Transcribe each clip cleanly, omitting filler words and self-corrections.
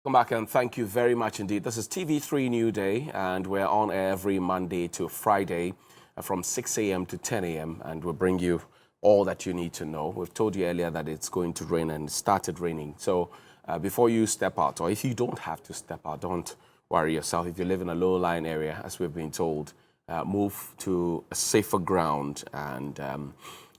Come back and thank you very much indeed. This is TV3 New Day, and we're on air every Monday to Friday from 6 a.m. to 10 a.m. and we'll bring you all that you need to know. We've told you earlier that it's going to rain and it started raining. So before you step out, or if you don't have to step out, don't worry yourself. If you live in a low-lying area, as we've been told, move to a safer ground and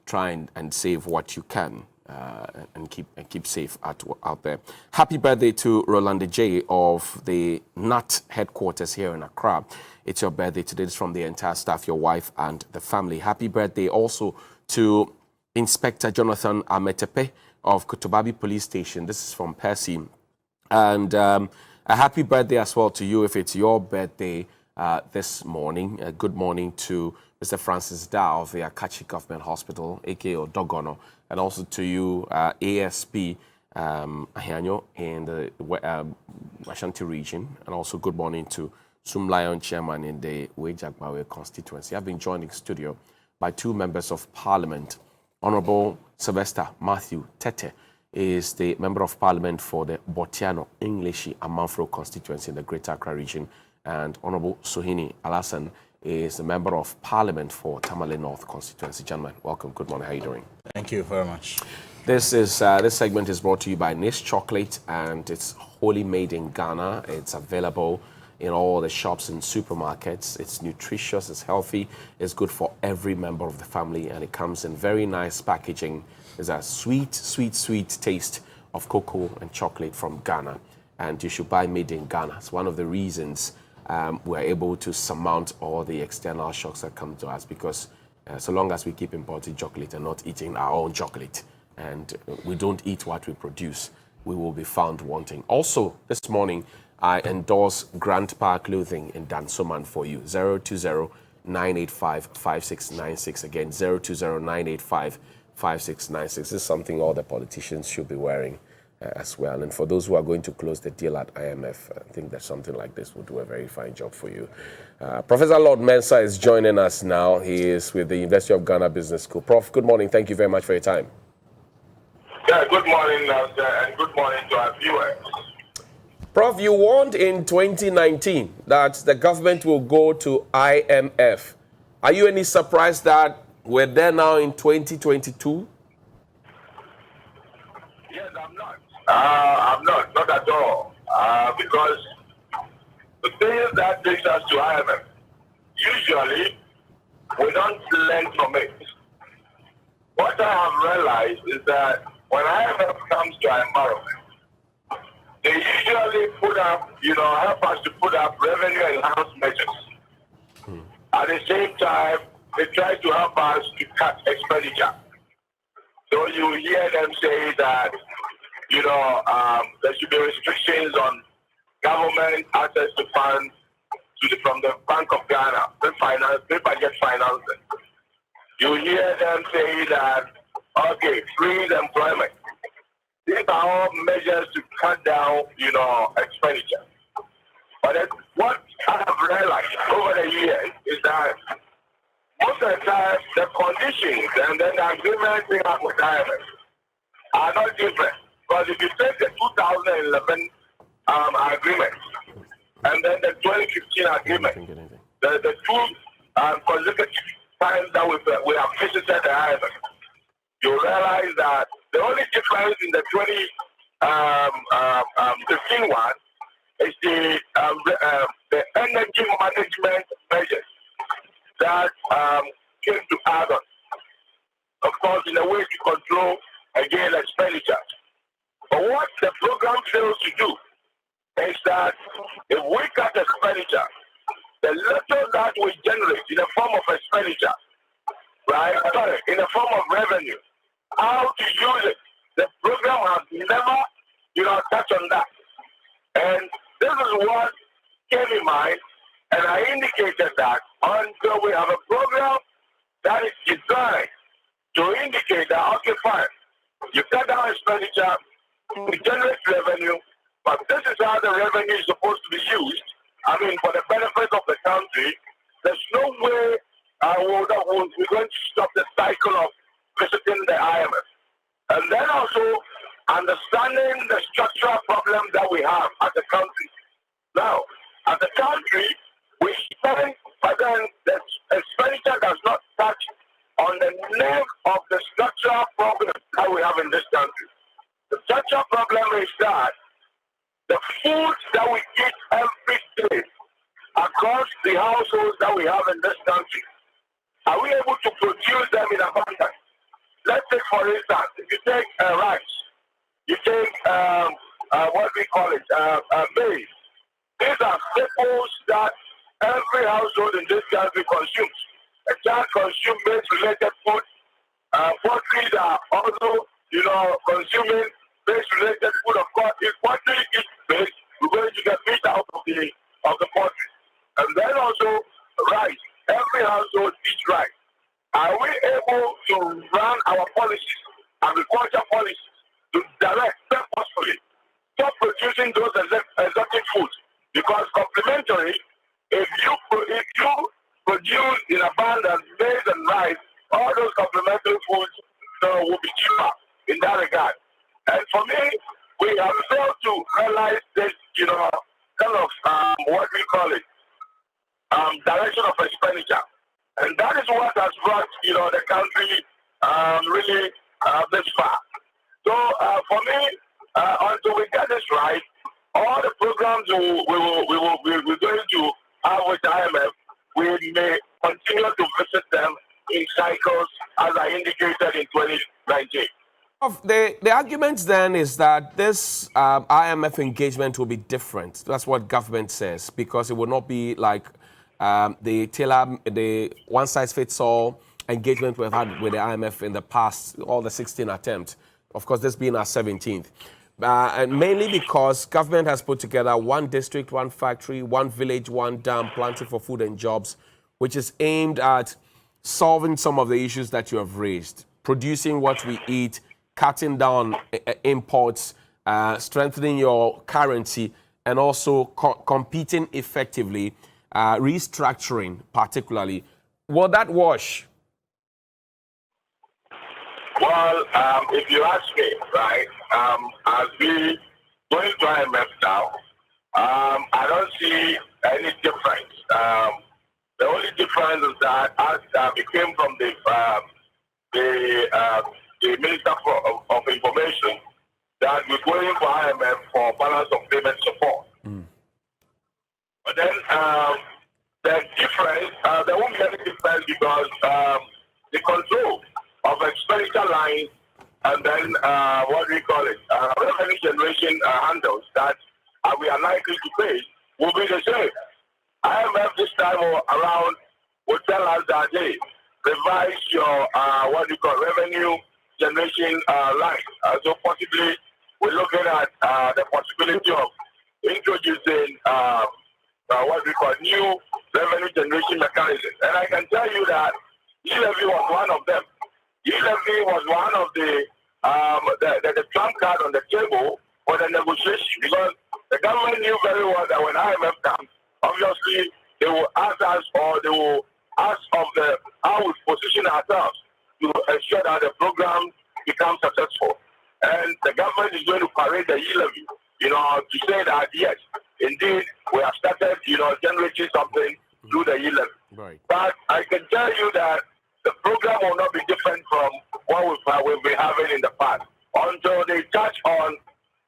try and save what you can. And keep safe out there. Happy birthday to Rolanda J of the NUT headquarters here in Accra. It's your birthday today. It's from the entire staff, your wife and the family. Happy birthday also to Inspector Jonathan Ametepe of Kotobabi Police Station. This is from Percy. And a happy birthday as well to you if it's your birthday this morning. Good morning to Mr. Francis Da of the Akachi Government Hospital, aka Dogono, and also to you, ASP Ahianyo in the Ashanti region, and also good morning to Sum Lion Chairman in the Wejagbawe constituency. I've been joined in studio by two members of Parliament. Honorable Sylvester Matthew Tete is the Member of Parliament for the Botiano English Amanfro constituency in the Greater Accra region, and Honorable Sohini Alasan is the Member of Parliament for Tamale North constituency. Gentlemen, welcome. Good morning. How are you doing? Thank you very much. This segment is brought to you by Nice Chocolate, and it's wholly made in Ghana. It's available in all the shops and supermarkets. It's nutritious, it's healthy, it's good for every member of the family, and it comes in very nice packaging. It's a sweet, sweet, sweet taste of cocoa and chocolate from Ghana, and you should buy made in Ghana. It's one of the reasons we're able to surmount all the external shocks that come to us, because so long as we keep importing chocolate and not eating our own chocolate, and we don't eat what we produce, we will be found wanting. Also, this morning, I endorse Grand Power Clothing in Dansoman for you. 020-985-5696. Again, 020-985-5696. This is something all the politicians should be wearing as well. And for those who are going to close the deal at IMF, I think that something like this will do a very fine job for you. Professor Lord Mensah is joining us now. He is with the University of Ghana Business School. Prof, good morning. Thank you very much for your time. Yeah, good morning, and good morning to our viewers. Prof, you warned in 2019 that the government will go to IMF. Are you any surprised that we're there now in 2022? Yes, I'm not. Not at all. Because the thing that takes us to IMF, usually we don't learn from it. What I have realized is that when IMF comes to our environment, they usually put up, help us to put up revenue enhanced measures. At the same time, they try to help us to cut expenditure. So you hear them say that, there should be restrictions on government access to funds from the Bank of Ghana, the budget financing. You hear them say that, okay, freeze employment. These are all measures to cut down, expenditure. But what I have realized over the years is that most of the time, the conditions and then the agreements we have with IMF are not different. Because if you take the 2011 agreement and then the 2015 agreement, the two consecutive times that we have visited the IMF, you realize that the only difference in the 2015 one is the energy management measures that came to add on. Of course, in a way to control, again, expenditure. But what the program fails to do is that if we cut expenditure, the little that we generate in the form of expenditure, in the form of revenue, how to use it, the program has never, touched on that. And this is what came in mind, and I indicated that until we have a program that is designed to indicate that, okay, fine, you cut down expenditure, you generate revenue, but this is how the revenue is supposed to be used. I mean, for the benefit of the country, there's no way we're going to stop the cycle of visiting the IMF. And then also, understanding the structural problem that we have as a country. Now, as a country, we spend, but then the expenditure does not touch on the nerve of the structural problem that we have in this country. The structural problem is that the food that we eat every day across the households that we have in this country, are we able to produce them in abundance? Let's take, for instance, if you take rice, you take what we call it, maize. These are staples that every household in this country consumes. A child consumes maize-related food. Poultry are also, consuming maize-related food. Of course, if poultry eats maize, we're going to get meat out of the poultry. And then also rice. Every household eats rice. Are we able to run our policies, agriculture policies, to direct purposefully stop producing those exotic foods? Because complementary, if you produce in abundance maize and rice, all those complementary foods will be cheaper in that regard. And for me, we have failed to realize this, kind of what we call it, direction of expenditure. And that is what has brought, the country really this far. So for me, until we get this right, all the programs we're going to have with IMF, we may continue to visit them in cycles, as I indicated in 2019. The argument then is that this IMF engagement will be different. That's what government says, because it will not be like the one-size-fits-all engagement we've had with the IMF in the past, all the 16 attempts. Of course, this being our 17th. And mainly because government has put together one district, one factory, one village, one dam, planting for food and jobs, which is aimed at solving some of the issues that you have raised, producing what we eat, cutting down imports, strengthening your currency, and also competing effectively, restructuring particularly. Will that wash? Well, if you ask me, right, as we going to IMF now, I don't see any difference. The only difference is that as it came from the Minister of Information, that we're going for IMF for balance of payment support. But then the difference, there won't be any difference because the control of expenditure lines and then what we call it, revenue generation handles that we are likely to pay will be the same. IMF this time around will tell us that, hey, revise your what you call revenue generation line. So possibly we're looking at the possibility of introducing what we call new revenue generation mechanisms. And I can tell you that e-levy was one of them. E-levy was one of the trump card on the table for the negotiation, because the government knew very well that when IMF comes, obviously they will ask us, or they will ask of how we position ourselves to ensure that the program becomes successful. And the government is going to parade the e-levy, to say that yes, indeed we have started, generating something through the e-levy. Right. But I can tell you that the program will not be different from what we've been having in the past until they touch on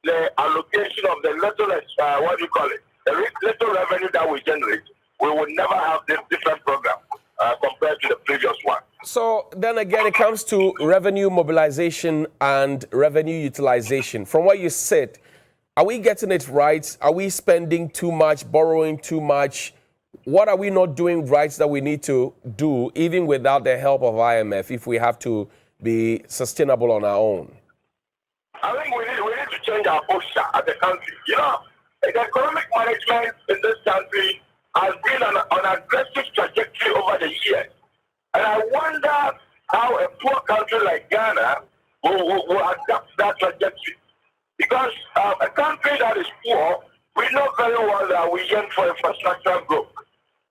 the allocation of the little, the little revenue that we generate. We will never have this different program compared to the previous one. So then again, it comes to revenue mobilization and revenue utilization. From what you said, are we getting it right? Are we spending too much, borrowing too much? What are we not doing right that we need to do, even without the help of IMF, if we have to be sustainable on our own? I think we need to change our posture as a country. The economic management in this country has been on an aggressive trajectory over the years. And I wonder how a poor country like Ghana will adapt that trajectory. Because a country that is poor, we know very well that we yearn for infrastructure growth.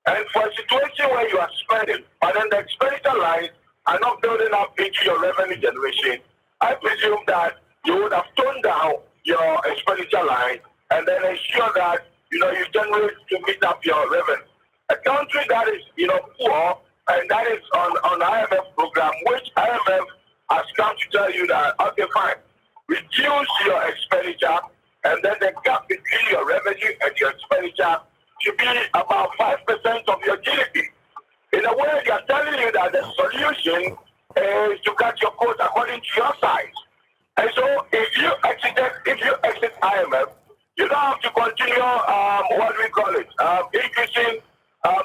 And for a situation where you are spending, but then the expenditure lines are not building up into your revenue generation, I presume that you would have toned down your expenditure line and then ensure that, you generate to meet up your revenue. A country that is, poor and that is on IMF program, which IMF has come to tell you that, okay, fine, reduce your expenditure and then the gap between your revenue and your expenditure should be about 5% of your GDP. In a way, they are telling you that the solution is to cut your coat according to your size. And so if you exit IMF, you don't have to continue increasing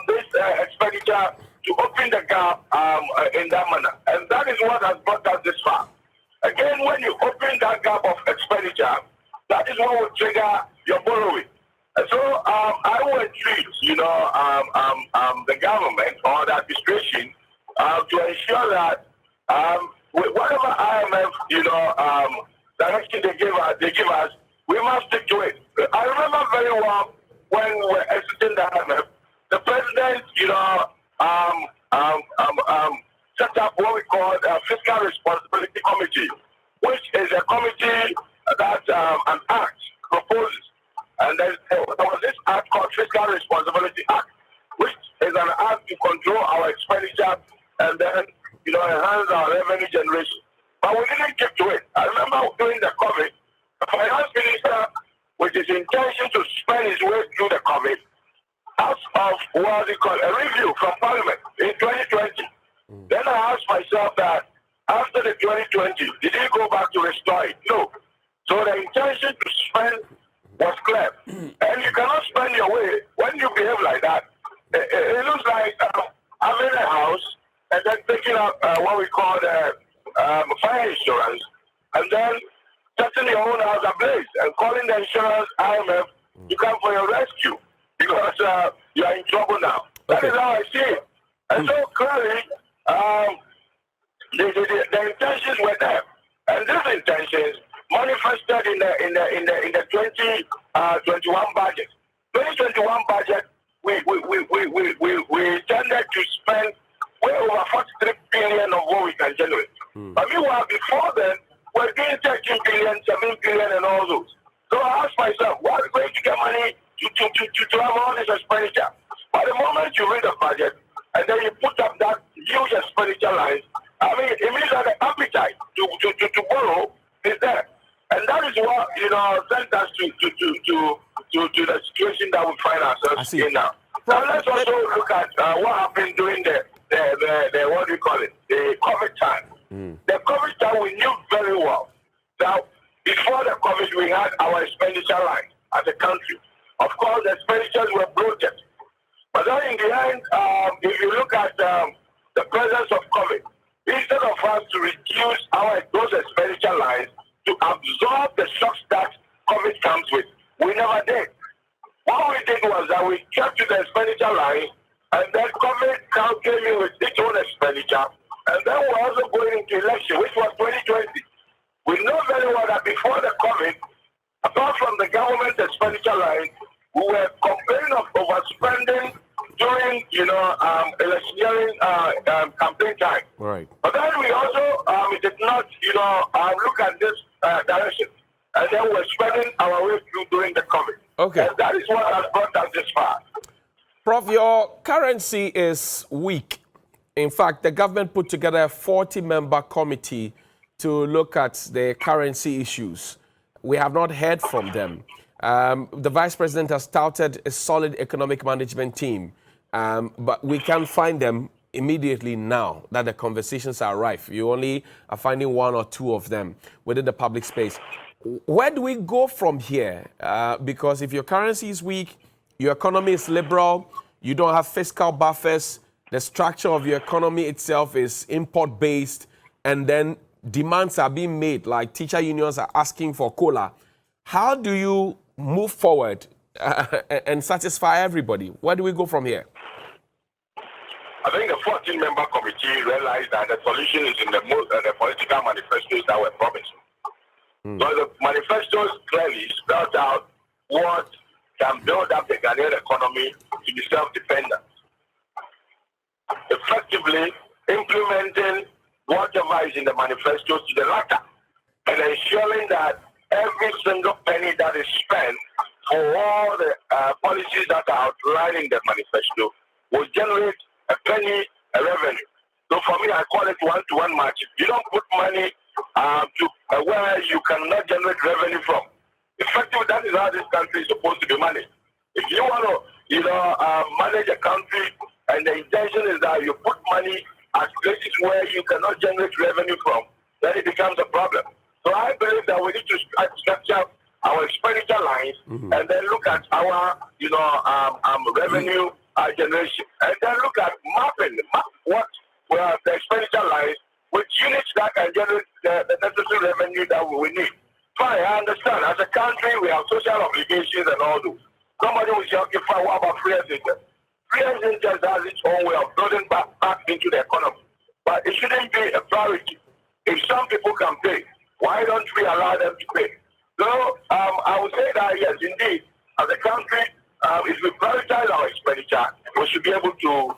this expenditure to open the gap in that manner. And that is what has brought us this far. Again, when you open that gap of expenditure, that is what will trigger your borrowing. And so I would entreat, the government or the administration to ensure that whatever IMF, direction they give us, we must stick to it. I remember very well when we were exiting the IMF, the president, set up what we call a Fiscal Responsibility Committee, which is a committee that an act proposes. And there was this act called Fiscal Responsibility Act, which is an act to control our expenditure and then, enhance our revenue generation. But we didn't keep to it. I remember during the COVID, the finance minister, with his intention to spend his way through the COVID, asked of what they call a review from Parliament in 2020. Then I asked myself that after the 2020, did he go back to restore it? No. So the intention to spend was clear. And you cannot spend your way when you behave like that. It looks like having a house and then taking up what we call the fire insurance and then setting your own house ablaze and calling the insurance IMF to come for your rescue because you are in trouble now. That is how I see it. And so clearly, the intentions were there. And these intentions manifested in the 2021 budget. 2021 budget, we intended to spend way over 43 billion of what we can generate. But meanwhile, before then, we're doing 13 billion, 7 billion, and all those. So I asked myself, where are we going to get money to have all this expenditure? By the moment you read the budget and then you put up that huge expenditure line, it means that the appetite to borrow is there. And that is what, sent us to the situation that we find ourselves in now. Now let's also look at what happened during the what do you call it, the COVID time. The COVID time we knew very well that before the COVID we had our expenditure line as a country. Of course, the expenditures were bloated. But then in the end, if you look at the presence of COVID, instead of us to reduce those expenditure lines to absorb the shocks that COVID comes with, we never did. What we did was that we kept to the expenditure line, and then COVID now came in with its own expenditure, and then we're also going into election, which was 2020. We know very well that before the COVID, apart from the government expenditure line, we were complaining of overspending during, electioneering campaign time. Right. But then we also did not, look at this direction. And then we're spending our way through during the COVID. Okay. And that is what has brought us this far. Prof, your currency is weak. In fact, the government put together a 40-member committee to look at the currency issues. We have not heard from them. The Vice President has touted a solid economic management team, but we can't find them immediately now that the conversations are rife. You only are finding one or two of them within the public space. Where do we go from here? Because if your currency is weak, your economy is liberal, you don't have fiscal buffers, the structure of your economy itself is import-based, and then demands are being made, like teacher unions are asking for cola. How do you move forward and satisfy everybody? Where do we go from here? I think the 14-member committee realized that the solution is in the political manifestos that were promised. So the manifestos clearly spelled out what can build up the Ghanaian economy to be self-dependent. Effectively implementing whatever is in the manifestos to the latter. and ensuring that every single penny that is spent for all the policies that are outlined in the manifesto will generate a penny a revenue. So for me, I call it one-to-one match. You don't put money to where you cannot generate revenue from. Effectively, that is how this country is supposed to be managed. If you want to, manage a country, and the intention is that you put money at places where you cannot generate revenue from, then it becomes a problem. So I believe that we need to structure our expenditure lines and then look at our, revenue generation, and then look at mapping what the expenditure lines with units that can generate the necessary revenue that we need. Fine, I understand. As a country, we have social obligations and all those. Somebody will say, okay, fine, what about free exchangers? Free exchangers has its own way of building back into the economy. But it shouldn't be a priority. If some people can pay, why don't we allow them to pay? So I would say that, yes, indeed, as a country, if we prioritize our expenditure, we should be able to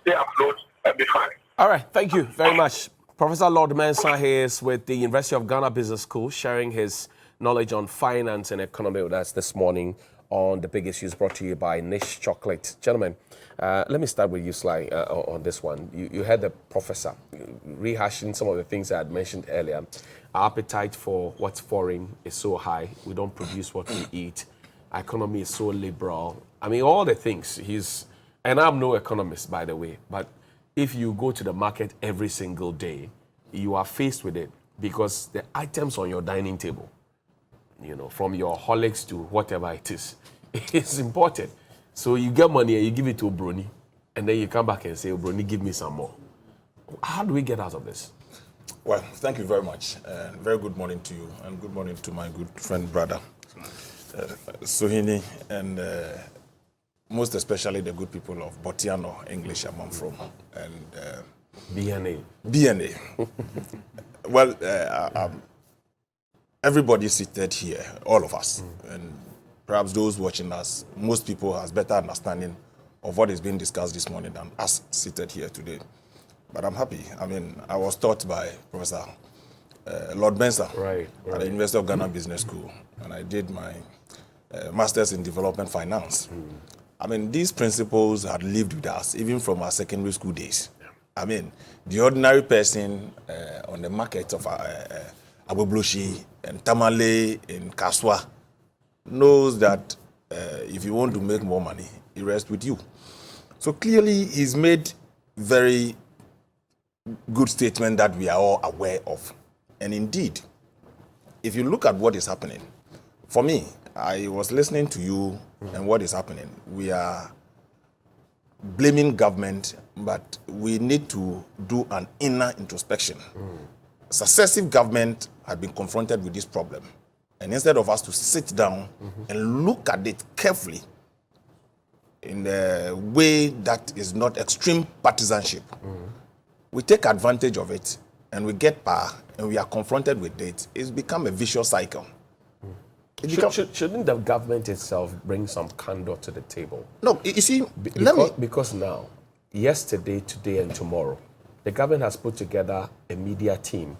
stay afloat and be fine. All right, thank you very much. Professor Lord Mensah here is with the University of Ghana Business School, sharing his knowledge on finance and economy with us this morning on the big issues brought to you by Niche Chocolate. Gentlemen, let me start with you, Sly, on this one. You heard the professor rehashing some of the things I had mentioned earlier. Our appetite for what's foreign is so high. We don't produce what we eat. Our economy is so liberal. I mean, all the things. And I'm no economist, by the way, but if you go to the market every single day, you are faced with it because the items on your dining table, from your Horlicks to whatever it is, it's important. So you get money and you give it to Brony, and then you come back and say, Brony, give me some more. How do we get out of this? Well, thank you very much. Very good morning to you, and good morning to my good friend, brother, Suhini, and most especially the good people of Botiano, English, I'm from, and BNA. BNA. Well, everybody seated here, all of us, and perhaps those watching us, most people has better understanding of what is being discussed this morning than us seated here today. But I'm happy. I mean, I was taught by Professor Lord Mensah at the University of Ghana Business School, and I did my Master's in Development Finance. I mean, these principles had lived with us even from our secondary school days. I mean, the ordinary person on the market of Abubloshi and Tamale in Kaswa knows that if you want to make more money, it rests with you. So clearly, he's made very good statement that we are all aware of. And indeed, if you look at what is happening, for me, I was listening to you and what is happening. We are blaming government, but we need to do an inner introspection. Successive government have been confronted with this problem. And instead of us to sit down and look at it carefully in a way that is not extreme partisanship, we take advantage of it and we get power and we are confronted with it. It's become a vicious cycle. Shouldn't the government itself bring some candor to the table? No, you see, because now, yesterday, today, and tomorrow, the government has put together a media team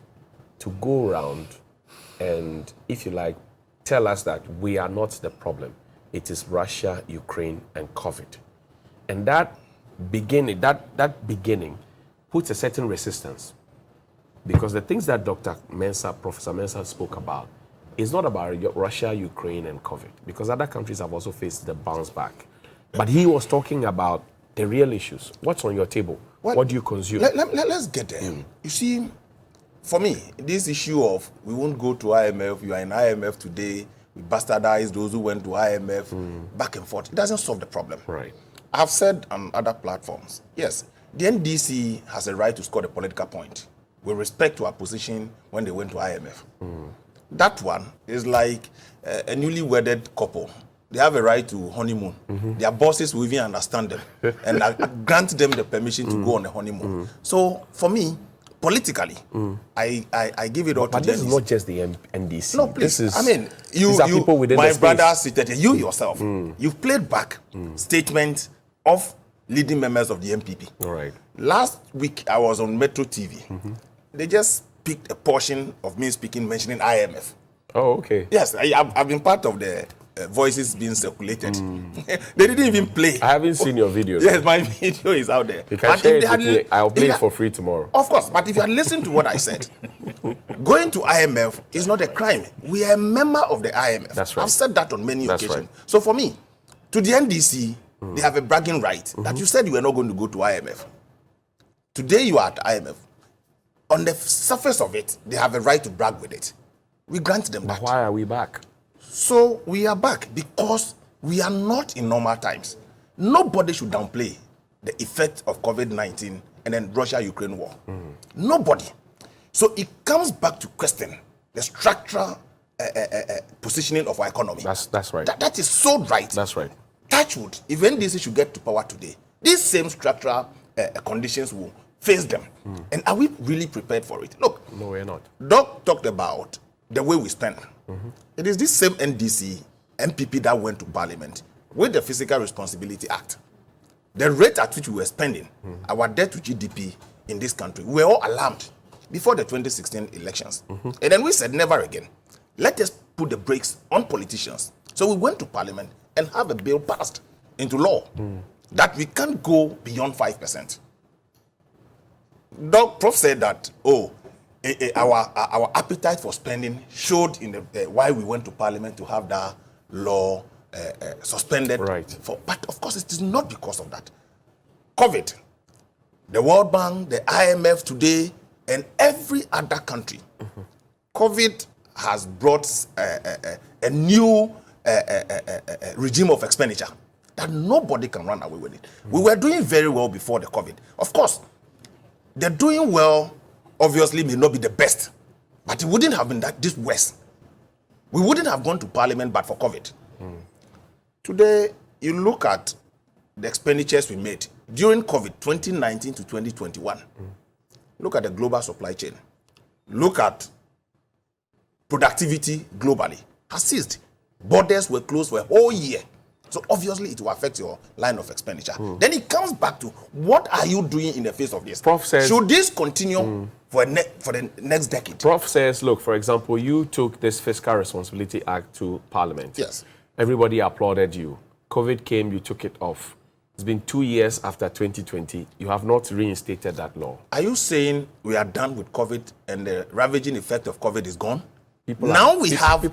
to go around and, if you like, tell us that we are not the problem. It is Russia, Ukraine, and COVID. And that beginning puts a certain resistance, because the things that Professor Mensah spoke about is not about Russia, Ukraine, and COVID, because other countries have also faced the bounce back. But he was talking about the real issues. What's on your table? Well, what do you consume? Let's get there. You see, for me, this issue of we won't go to IMF, you are in IMF today, we bastardize those who went to IMF, back and forth, it doesn't solve the problem. Right. I've said on other platforms, yes, the NDC has a right to score the political point with respect to our position when they went to IMF. That one is like a newly wedded couple. They have a right to honeymoon. Their bosses will even understand them and grant them the permission to go on a honeymoon. So for me, politically, I give it all to the NDC. But this is not just the NDC. No, please. This is, I mean, these are people within my the brother seated here, you yourself, you've played back statements of leading members of the MPP. All right. Last week, I was on Metro TV. They just picked a portion of me speaking mentioning IMF. Oh, okay. Yes, I've been part of the voices being circulated. They didn't even play. I haven't seen your video. Yes, my video is out there. You can share it with me. I'll play it for free tomorrow. Of course, but if you had listened to what I said, going to IMF is not a crime. We are a member of the IMF. That's right. I've said that on many That's occasions. right. So for me, to the NDC, they have a bragging right that you said you were not going to go to IMF. Today you are at IMF. On the surface of it, they have a right to brag with it. We grant them that. Why are we back? So we are back because we are not in normal times. Nobody should downplay the effect of COVID-19 and then Russia-Ukraine war. Nobody. So it comes back to question the structural positioning of our economy. That's right. That is so right. That's right. Touchwood, if NDC should get to power today, these same structural conditions will face them. And are we really prepared for it? Look, No, we're not. Doc talked about the way we spend. It is this same NDC, MPP that went to Parliament with the Fiscal Responsibility Act. The rate at which we were spending, our debt to GDP in this country, we were all alarmed before the 2016 elections. And then we said, never again. Let us put the brakes on politicians. So we went to Parliament and have a bill passed into law that we can't go beyond 5%. Doc Prof said that, our appetite for spending showed in the why we went to Parliament to have that law suspended. Right. But of course, it is not because of that. COVID, the World Bank, the IMF today, and every other country, COVID has brought a new regime of expenditure that nobody can run away with it. We were doing very well before the COVID. Of course, the doing well obviously may not be the best, but it wouldn't have been this worse. We wouldn't have gone to Parliament but for COVID. Today, you look at the expenditures we made during COVID 2019 to 2021. Look at the global supply chain. Look at productivity globally. Has ceased. Borders were closed for a whole year. So obviously it will affect your line of expenditure. Then it comes back to what are you doing in the face of this? Prof says, should this continue for the next decade? Prof says, look, for example, you took this Fiscal Responsibility Act to Parliament. Yes. Everybody applauded you. COVID came, you took it off. It's been 2 years after 2020. You have not reinstated that law. Are you saying we are done with COVID and the ravaging effect of COVID is gone? People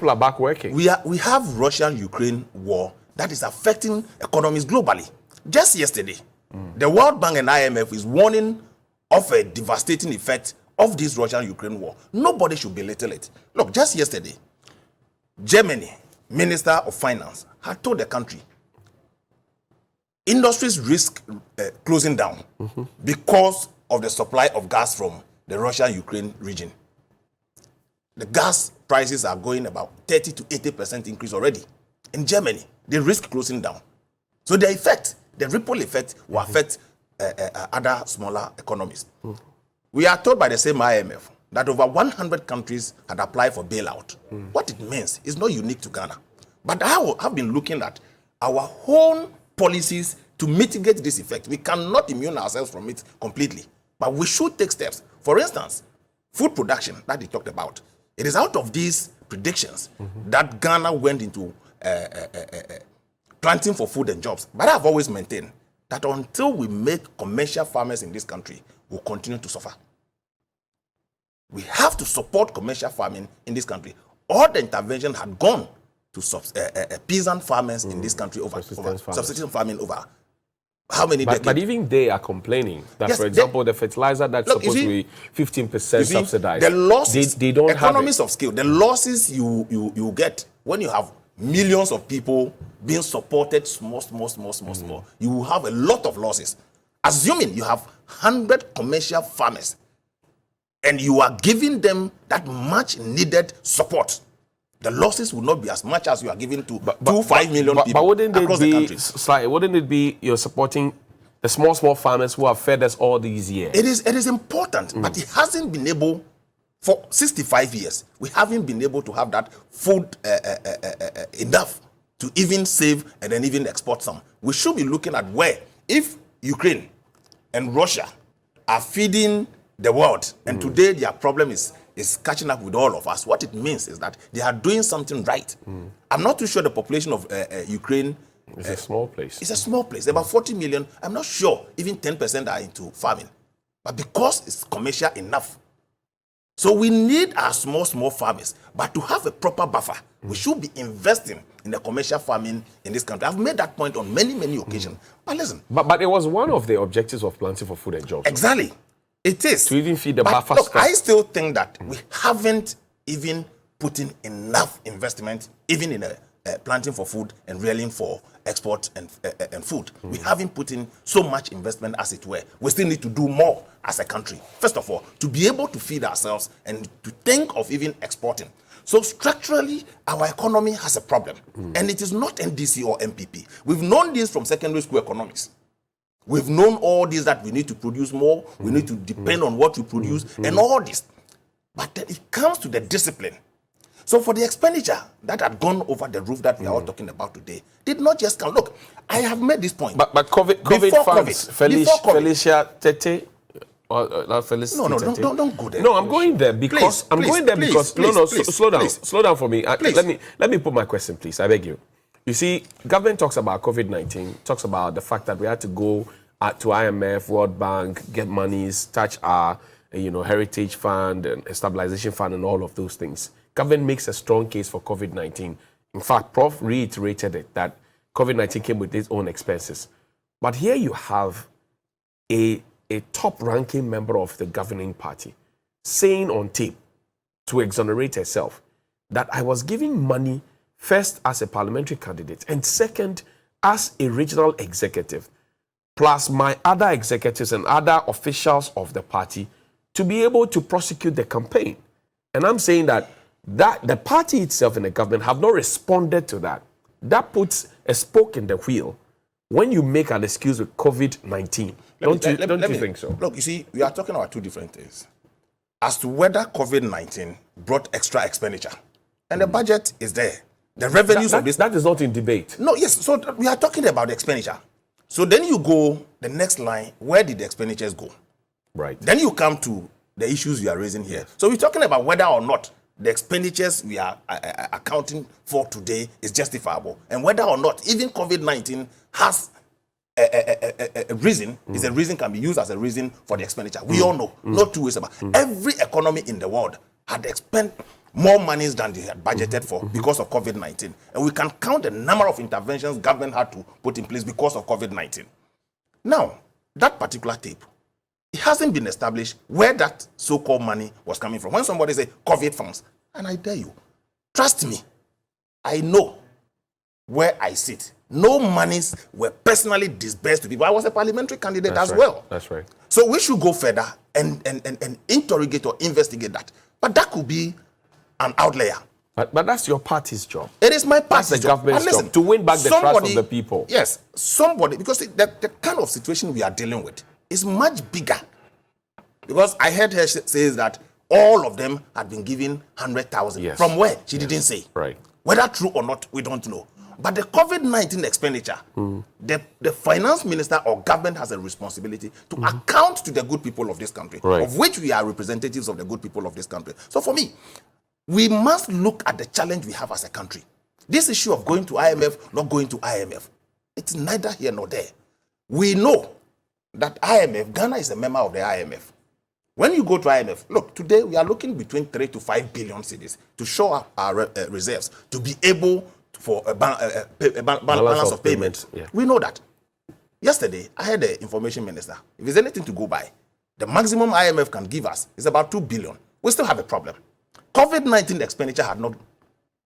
are back working. We have Russia-Ukraine war that is affecting economies globally. Just yesterday, the World Bank and IMF is warning of a devastating effect of this Russia-Ukraine war. Nobody should belittle it. Look, just yesterday, Germany, Minister of Finance, had told the country, industries risk closing down because of the supply of gas from the Russia-Ukraine region. The gas prices are going about 30 to 80% increase already. In Germany, they risk closing down. So the ripple effect will affect other smaller economies. We are told by the same IMF that over 100 countries had applied for bailout. What it means is not unique to Ghana. But I have been looking at our own policies to mitigate this effect. We cannot immune ourselves from it completely, but we should take steps. For instance, food production that he talked about. It is out of these predictions that Ghana went into planting for food and jobs. But I've always maintained that until we make commercial farmers in this country, we'll continue to suffer. We have to support commercial farming in this country. All the intervention had gone to peasant farmers in this country over subsistence farming over how many decades? But even they are complaining that, yes, for example, the fertilizer that's supposed to be 15% subsidized, the losses, they don't economies have of scale, the losses you get when you have millions of people being supported small, you will have a lot of losses. Assuming you have 100 commercial farmers and you are giving them that much needed support, the losses will not be as much as you are giving to 5 million people but wouldn't across it be, the country. Wouldn't it be you're supporting the small farmers who have fed us all these years? It is important, but it hasn't been able, for 65 years, we haven't been able to have that food enough to even save and then even export some. We should be looking at where, if Ukraine and Russia are feeding the world, and today their problem is is catching up with all of us, what it means is that they are doing something right. I'm not too sure the population of Ukraine. It's a small place. It's a small place. About 40 million. I'm not sure even 10% are into farming. But because it's commercial enough. So we need our small farmers. But to have a proper buffer, we should be investing in the commercial farming in this country. I've made that point on many occasions. But listen. But it was one of the objectives of Planting for Food and Jobs. Exactly. It is. To even feed the buffer look, stock. I still think that we haven't even put in enough investment, even in planting for food and rearing for export and food. We haven't put in so much investment as it were. We still need to do more as a country. First of all, to be able to feed ourselves and to think of even exporting. So structurally, our economy has a problem. And it is not NDC or MPP. We've known this from secondary school economics. We've known all this, that we need to produce more, we need to depend on what we produce, and all this. But then it comes to the discipline. So for the expenditure that had gone over the roof that we are all talking about today, did not just come. Look, I have made this point. But COVID funds, Felicia Tete, not Felicia. No, don't go there. No, I'm going there because slow down for me. Let me put my question, please. I beg you. You see, government talks about COVID-19, talks about the fact that we had to go to IMF, World Bank, get monies, touch our heritage fund and stabilization fund and all of those things. Government makes a strong case for COVID-19. In fact, Prof reiterated it, that COVID-19 came with its own expenses. But here you have a top-ranking member of the governing party saying on tape to exonerate herself that I was giving money first as a parliamentary candidate and second as a regional executive, plus my other executives and other officials of the party to be able to prosecute the campaign. And I'm saying that the party itself and the government have not responded to that. That puts a spoke in the wheel when you make an excuse with COVID-19. Don't you think so? Look, you see, we are talking about two different things. As to whether COVID-19 brought extra expenditure, and the budget is there. The revenues of this... That is not in debate. No, yes, so we are talking about the expenditure. So then you go, the next line, where did the expenditures go? Right. Then you come to the issues you are raising here. So we're talking about whether or not the expenditures we are accounting for today is justifiable, and whether or not even COVID-19 has a reason, is a reason, can be used as a reason for the expenditure. We all know, no two ways about it. Every economy in the world had spent more monies than they had budgeted for because of COVID-19. And we can count the number of interventions government had to put in place because of COVID-19. Now, that particular tape, it hasn't been established where that so-called money was coming from. When somebody say COVID funds, and I dare you, trust me, I know where I sit. No monies were personally disbursed to people. I was a parliamentary candidate as well. That's right. So we should go further and interrogate or investigate that. But that could be an outlier. But that's your party's job. It is my party's job. Government's job to win back the trust of the people. Yes, somebody, because the kind of situation we are dealing with is much bigger. Because I heard her say that all of them had been given 100,000. Yes. From where? She didn't say. Right. Whether true or not, we don't know. But the COVID-19 expenditure, the finance minister or government has a responsibility to account to the good people of this country, of which we are representatives of the good people of this country. So for me, we must look at the challenge we have as a country. This issue of going to IMF, not going to IMF, it's neither here nor there. We know that Ghana is a member of the IMF. When you go to IMF, look, today we are looking between 3 to 5 billion cedis to show up our reserves, to be able for a balance of payment. Yeah. We know that. Yesterday, I had the information minister. If there's anything to go by, the maximum IMF can give us is about 2 billion. We still have a problem. COVID-19 expenditure had not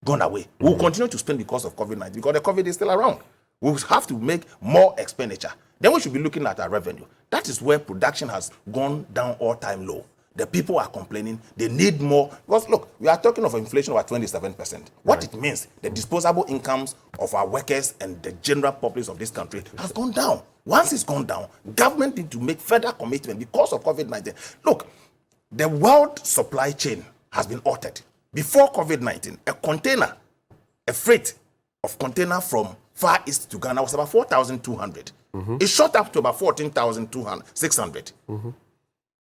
gone away. We'll continue to spend because of COVID-19, because the COVID is still around. We'll have to make more expenditure. Then we should be looking at our revenue. That is where production has gone down all-time low. The people are complaining. They need more. Because look, we are talking of inflation of 27%. What it means, the disposable incomes of our workers and the general populace of this country has gone down. Once it's gone down, government need to make further commitment because of COVID-19. Look, the world supply chain has been altered. Before COVID-19, a freight of container from Far East to Ghana was about 4,200. It shot up to about 14,600.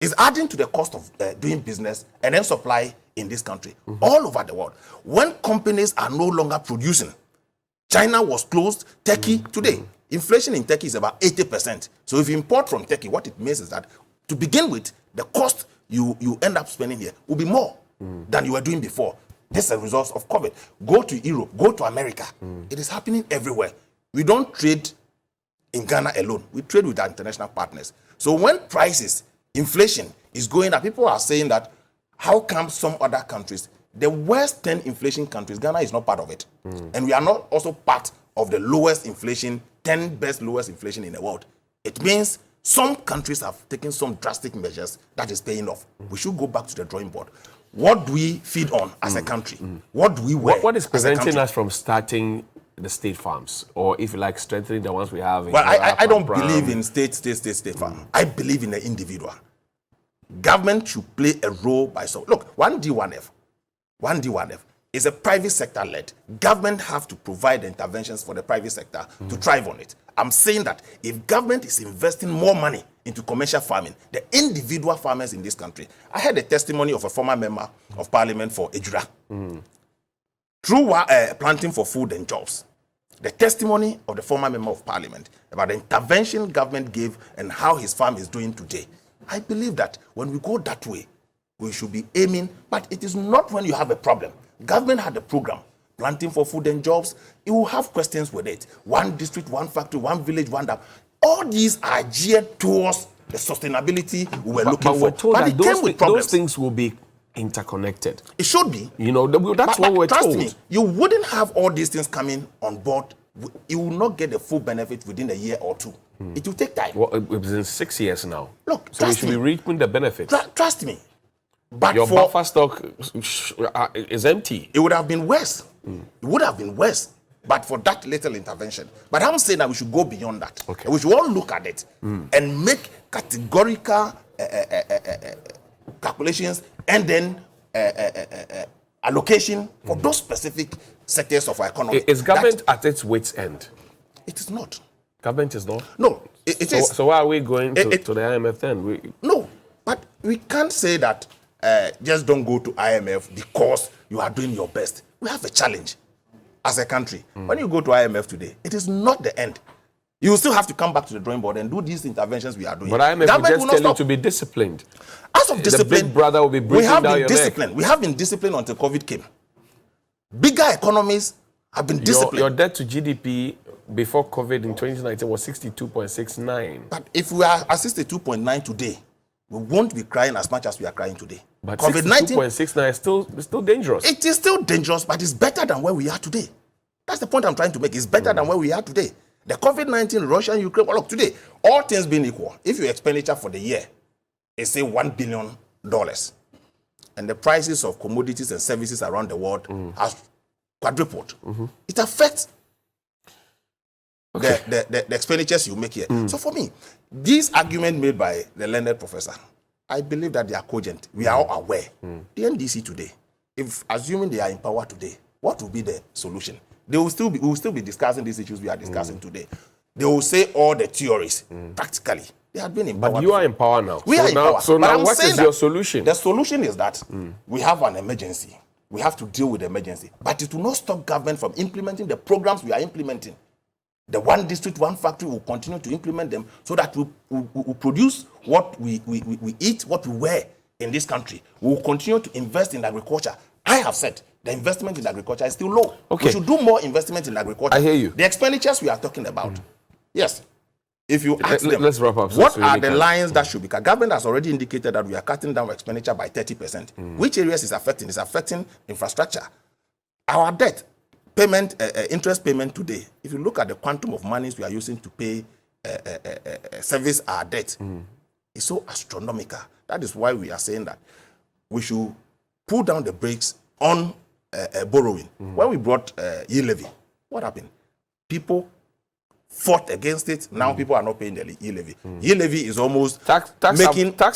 It's adding to the cost of doing business and then supply in this country, all over the world. When companies are no longer producing, China was closed, Turkey today. Inflation in Turkey is about 80%. So if you import from Turkey, what it means is that to begin with, the cost you end up spending here will be more than you were doing before. This is a result of COVID. Go to Europe, go to America. It is happening everywhere. We don't trade in Ghana alone. We trade with our international partners. So when prices, inflation is going up, people are saying that, how come some other countries, the worst 10 inflation countries, Ghana is not part of it. And we are not also part of the lowest inflation, 10 best lowest inflation in the world. It means some countries have taken some drastic measures that is paying off. We should go back to the drawing board. What do we feed on as a country? What do we wear? What is preventing us from starting the state farms, or if you like, strengthening the ones we have? Well, I don't believe in state farm. I believe in the individual. Government should play a role by so. Look, 1D1F is a private sector led. Government have to provide interventions for the private sector to thrive on it. I'm saying that if government is investing more money into commercial farming, the individual farmers in this country. I heard a testimony of a former member of parliament for Ejura. Through planting for food and jobs. The testimony of the former member of parliament about the intervention government gave and how his farm is doing today. I believe that when we go that way, we should be aiming, but it is not when you have a problem. Government had a program, planting for food and jobs. You will have questions with it. One district, one factory, one village, one dam. All these are geared towards the sustainability we were looking for. We're told but that it came with those problems. things will be interconnected. It should be. You know, that's what we're trust told. me, you wouldn't have all these things coming on board. You will not get the full benefit within a year or two. It will take time. Well, it's been 6 years now. Look, so we trust should me. be reaping the benefits. Trust me. But Your for, buffer stock is empty. it would have been worse. It would have been worse, but for that little intervention. But I'm saying that we should go beyond that. Okay. We should all look at it and make categorical calculations and then allocation for those specific sectors of our economy. Is government at its wit's end? It is not. Government is not? No, it is. So why are we going to the IMF then? No, but we can't say that just don't go to IMF because you are doing your best. We have a challenge as a country. When you go to IMF today, it is not the end. You will still have to come back to the drawing board and do these interventions we are doing. But IMF will just tell you to be disciplined. As of discipline, the big brother will be breathing down your neck. We have been disciplined until COVID came. Bigger economies have been disciplined. Your debt to GDP before COVID in 2019 was 62.69. But if we are at 62.9 today, we won't be crying as much as we are crying today. But 62.69 is still dangerous. It is still dangerous, but it's better than where we are today. That's the point I'm trying to make. It's better than where we are today. The COVID-19, Russia, Ukraine, well, look, today, all things being equal, if your expenditure for the year is, say, $1 billion, and the prices of commodities and services around the world has quadrupled, it affects the expenditures you make here. So for me, this argument made by the learned professor, I believe that they are cogent. We are all aware. The NDC today, if assuming they are in power today, what will be the solution? We will still be discussing these issues we are discussing today. They will say all the theories. Practically, they have been in power. But you are in power now. We are in power. So now what is your solution? The solution is that we have an emergency. We have to deal with the emergency. But it will not stop government from implementing the programs we are implementing. The one district, one factory will continue to implement them so that we produce what we eat, what we wear in this country. We will continue to invest in agriculture. I have said the investment in agriculture is still low. Okay. We should do more investment in agriculture. I hear you. The expenditures we are talking about. Yes. If you ask them, let's wrap up. what are the lines that should be cut? Government has already indicated that we are cutting down expenditure by 30%. Which areas is affecting? It's affecting infrastructure. Our debt, payment, interest payment today, if you look at the quantum of monies we are using to pay service our debt, it's so astronomical. That is why we are saying that we should pull down the brakes on borrowing. When we brought e-levy, what happened? People fought against it. Now people are not paying the e-levy. E-levy is almost tax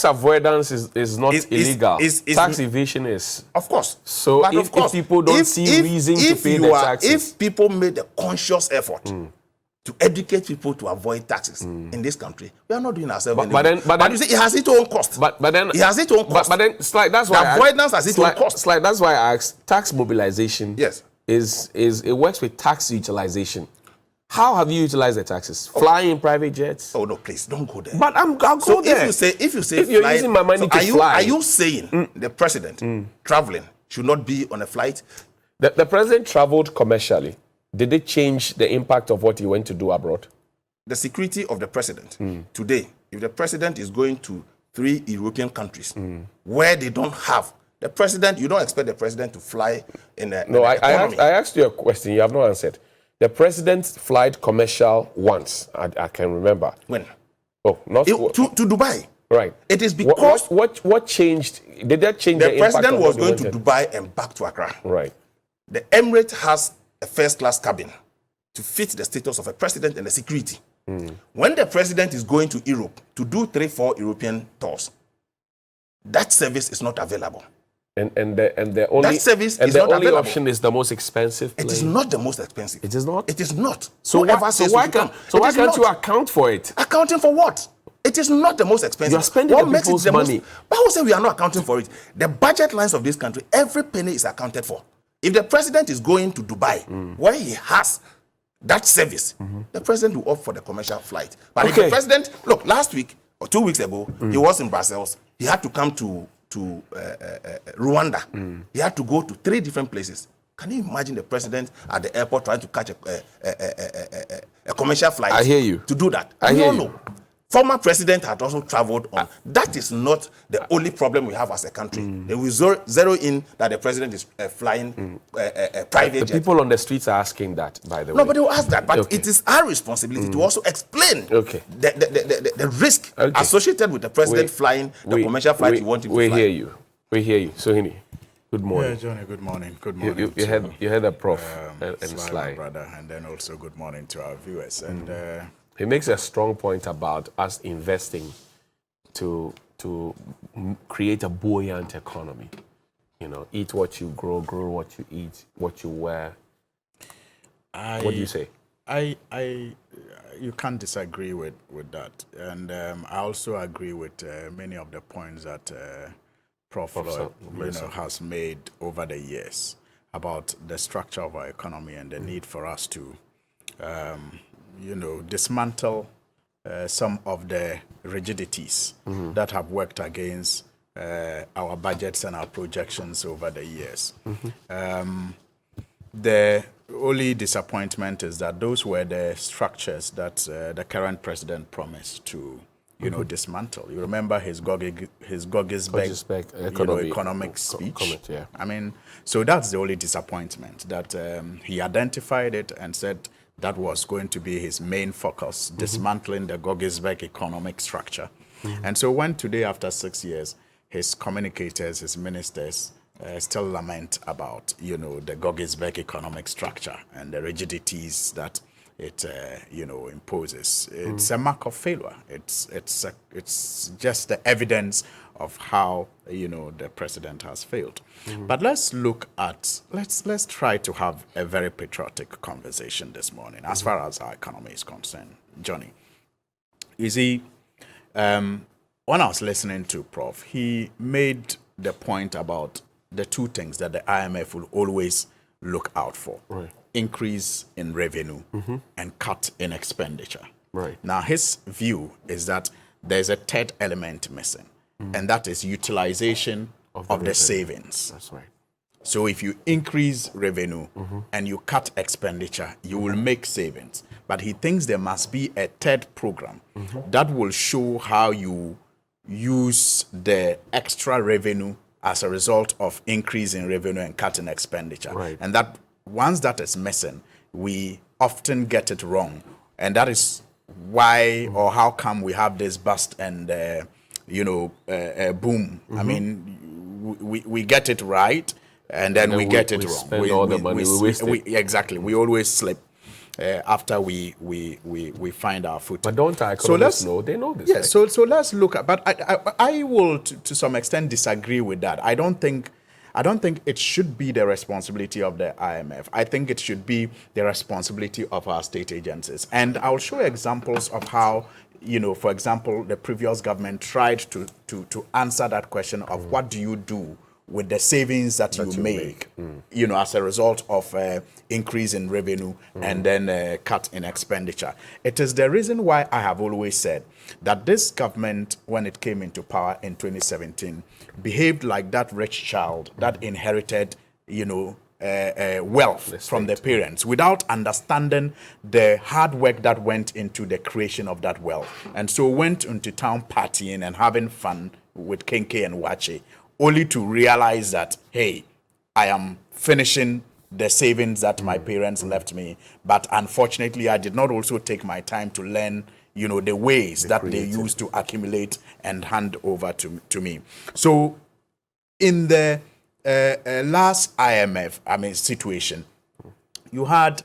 avoidance is not illegal. Tax evasion is. Of course. So but if people don't see reason to pay the taxes. If people made a conscious effort to educate people to avoid taxes in this country, we are not doing ourselves. But you see, it has its own cost. But then it has its own cost. But then, that's why the avoidance has its own cost. That's why I asked. Tax mobilization. Yes. Is it works with tax utilization? How have you utilized the taxes? Flying in private jets? Oh no, please don't go there. But I'll go there. If you say you're flying, using my money to fly, are you saying the president traveling should not be on a flight? The president traveled commercially. Did it change the impact of what he went to do abroad? The security of the president today, if the president is going to 3 European countries where they don't have the president, you don't expect the president to fly in a No, I asked you a question. You have not answered. The president flight commercial once. I can remember. When? Oh, not to Dubai. Right. It is because what changed? Did that change the impact? The president was going to Dubai and back to Accra. Right. The Emirates has a first-class cabin to fit the status of a president and the security. When the president is going to Europe to do 3-4 European tours, that service is not available. And the only that service and is the not only available. Option is the most expensive plane. It is not the most expensive. It is not. It is not. So why can't you account for it? Accounting for what? It is not the most expensive. You are spending what the makes people's it the money. But who say we are not accounting for it? The budget lines of this country, every penny is accounted for. If the president is going to Dubai, where he has that service, the president will opt for the commercial flight. But if the president, look, last week or 2 weeks ago, he was in Brussels. He had to come to Rwanda. He had to go to 3 different places. Can you imagine the president at the airport trying to catch a commercial flight? I hear you. To do that? I hear you. Former president had also traveled on. That is not the only problem we have as a country. They will zero in that the president is flying private jet. People on the streets are asking that, by the way. Nobody will ask that, but it is our responsibility to also explain the risk associated with the president flying the commercial flight you want him to fly. We hear you. Sohini, good morning. Yeah, Johnny, good morning. Good morning. You had a prof and Sly. Brother, and then also good morning to our viewers. And he makes a strong point about us investing to create a buoyant economy. You know, eat what you grow what you eat, what you wear. What do you say? You can't disagree with that. And I also agree with many of the points that Prof. Lloyd, has made over the years about the structure of our economy and the need for us to dismantle some of the rigidities that have worked against our budgets and our projections over the years. The only disappointment is that those were the structures that the current president promised to dismantle. You remember his Goggisberg economic speech? I mean, so that's the only disappointment, that he identified it and said that was going to be his main focus, dismantling the Goggisberg economic structure. And so when today, after 6 years, his communicators, his ministers, still lament about, the Goggisberg economic structure and the rigidities that it, imposes. It's a mark of failure. It's just the evidence of how, the president has failed. But let's look at, let's try to have a very patriotic conversation this morning as far as our economy is concerned. Johnny, you see, when I was listening to Prof, he made the point about the 2 things that the IMF will always look out for. Right. Increase in revenue and cut in expenditure. Right. Now, his view is that there's a 3rd element missing, and that is utilization of the savings. That's right. So if you increase revenue and you cut expenditure, you will make savings. But he thinks there must be a 3rd program that will show how you use the extra revenue as a result of increase in revenue and cut in expenditure. Right. And that once that is missing, we often get it wrong. And that is why or how come we have this bust and, boom. I mean, we get it right, and then we get it wrong. Spend all the money, we waste it. Exactly. We always slip after we find our footing. But don't our economists know? They know this. Yeah, so let's look at, but I will to some extent disagree with that. I don't think I don't think it should be the responsibility of the IMF. I think it should be the responsibility of our state agencies. And I'll show examples of how, for example, the previous government tried to answer that question of what do you do with the savings that you make, as a result of increase in revenue and then cut in expenditure. It is the reason why I have always said that this government, when it came into power in 2017, behaved like that rich child that inherited, wealth from the parents without understanding the hard work that went into the creation of that wealth. And so went into town partying and having fun with Kenke and Wache, only to realize that, hey, I am finishing the savings that my parents left me. But unfortunately, I did not also take my time to learn, the ways that they used to accumulate and hand over to me. So in the last IMF, situation, you had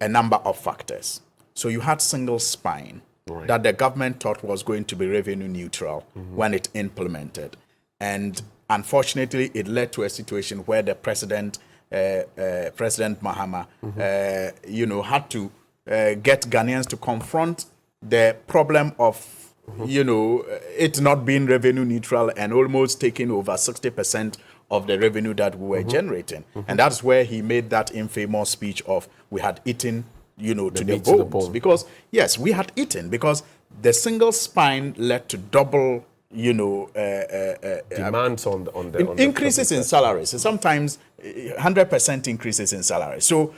a number of factors. So you had single spine that the government thought was going to be revenue neutral when it implemented. And unfortunately, it led to a situation where the president, President Mahama, had to get Ghanaians to confront the problem of, it not being revenue neutral and almost taking over 60% of the revenue that we were generating. And that's where he made that infamous speech of we had eaten, to the bones. Because, yes, we had eaten because the single spine led to double demands on the increases in salaries, and sometimes 100% increases in salaries. So,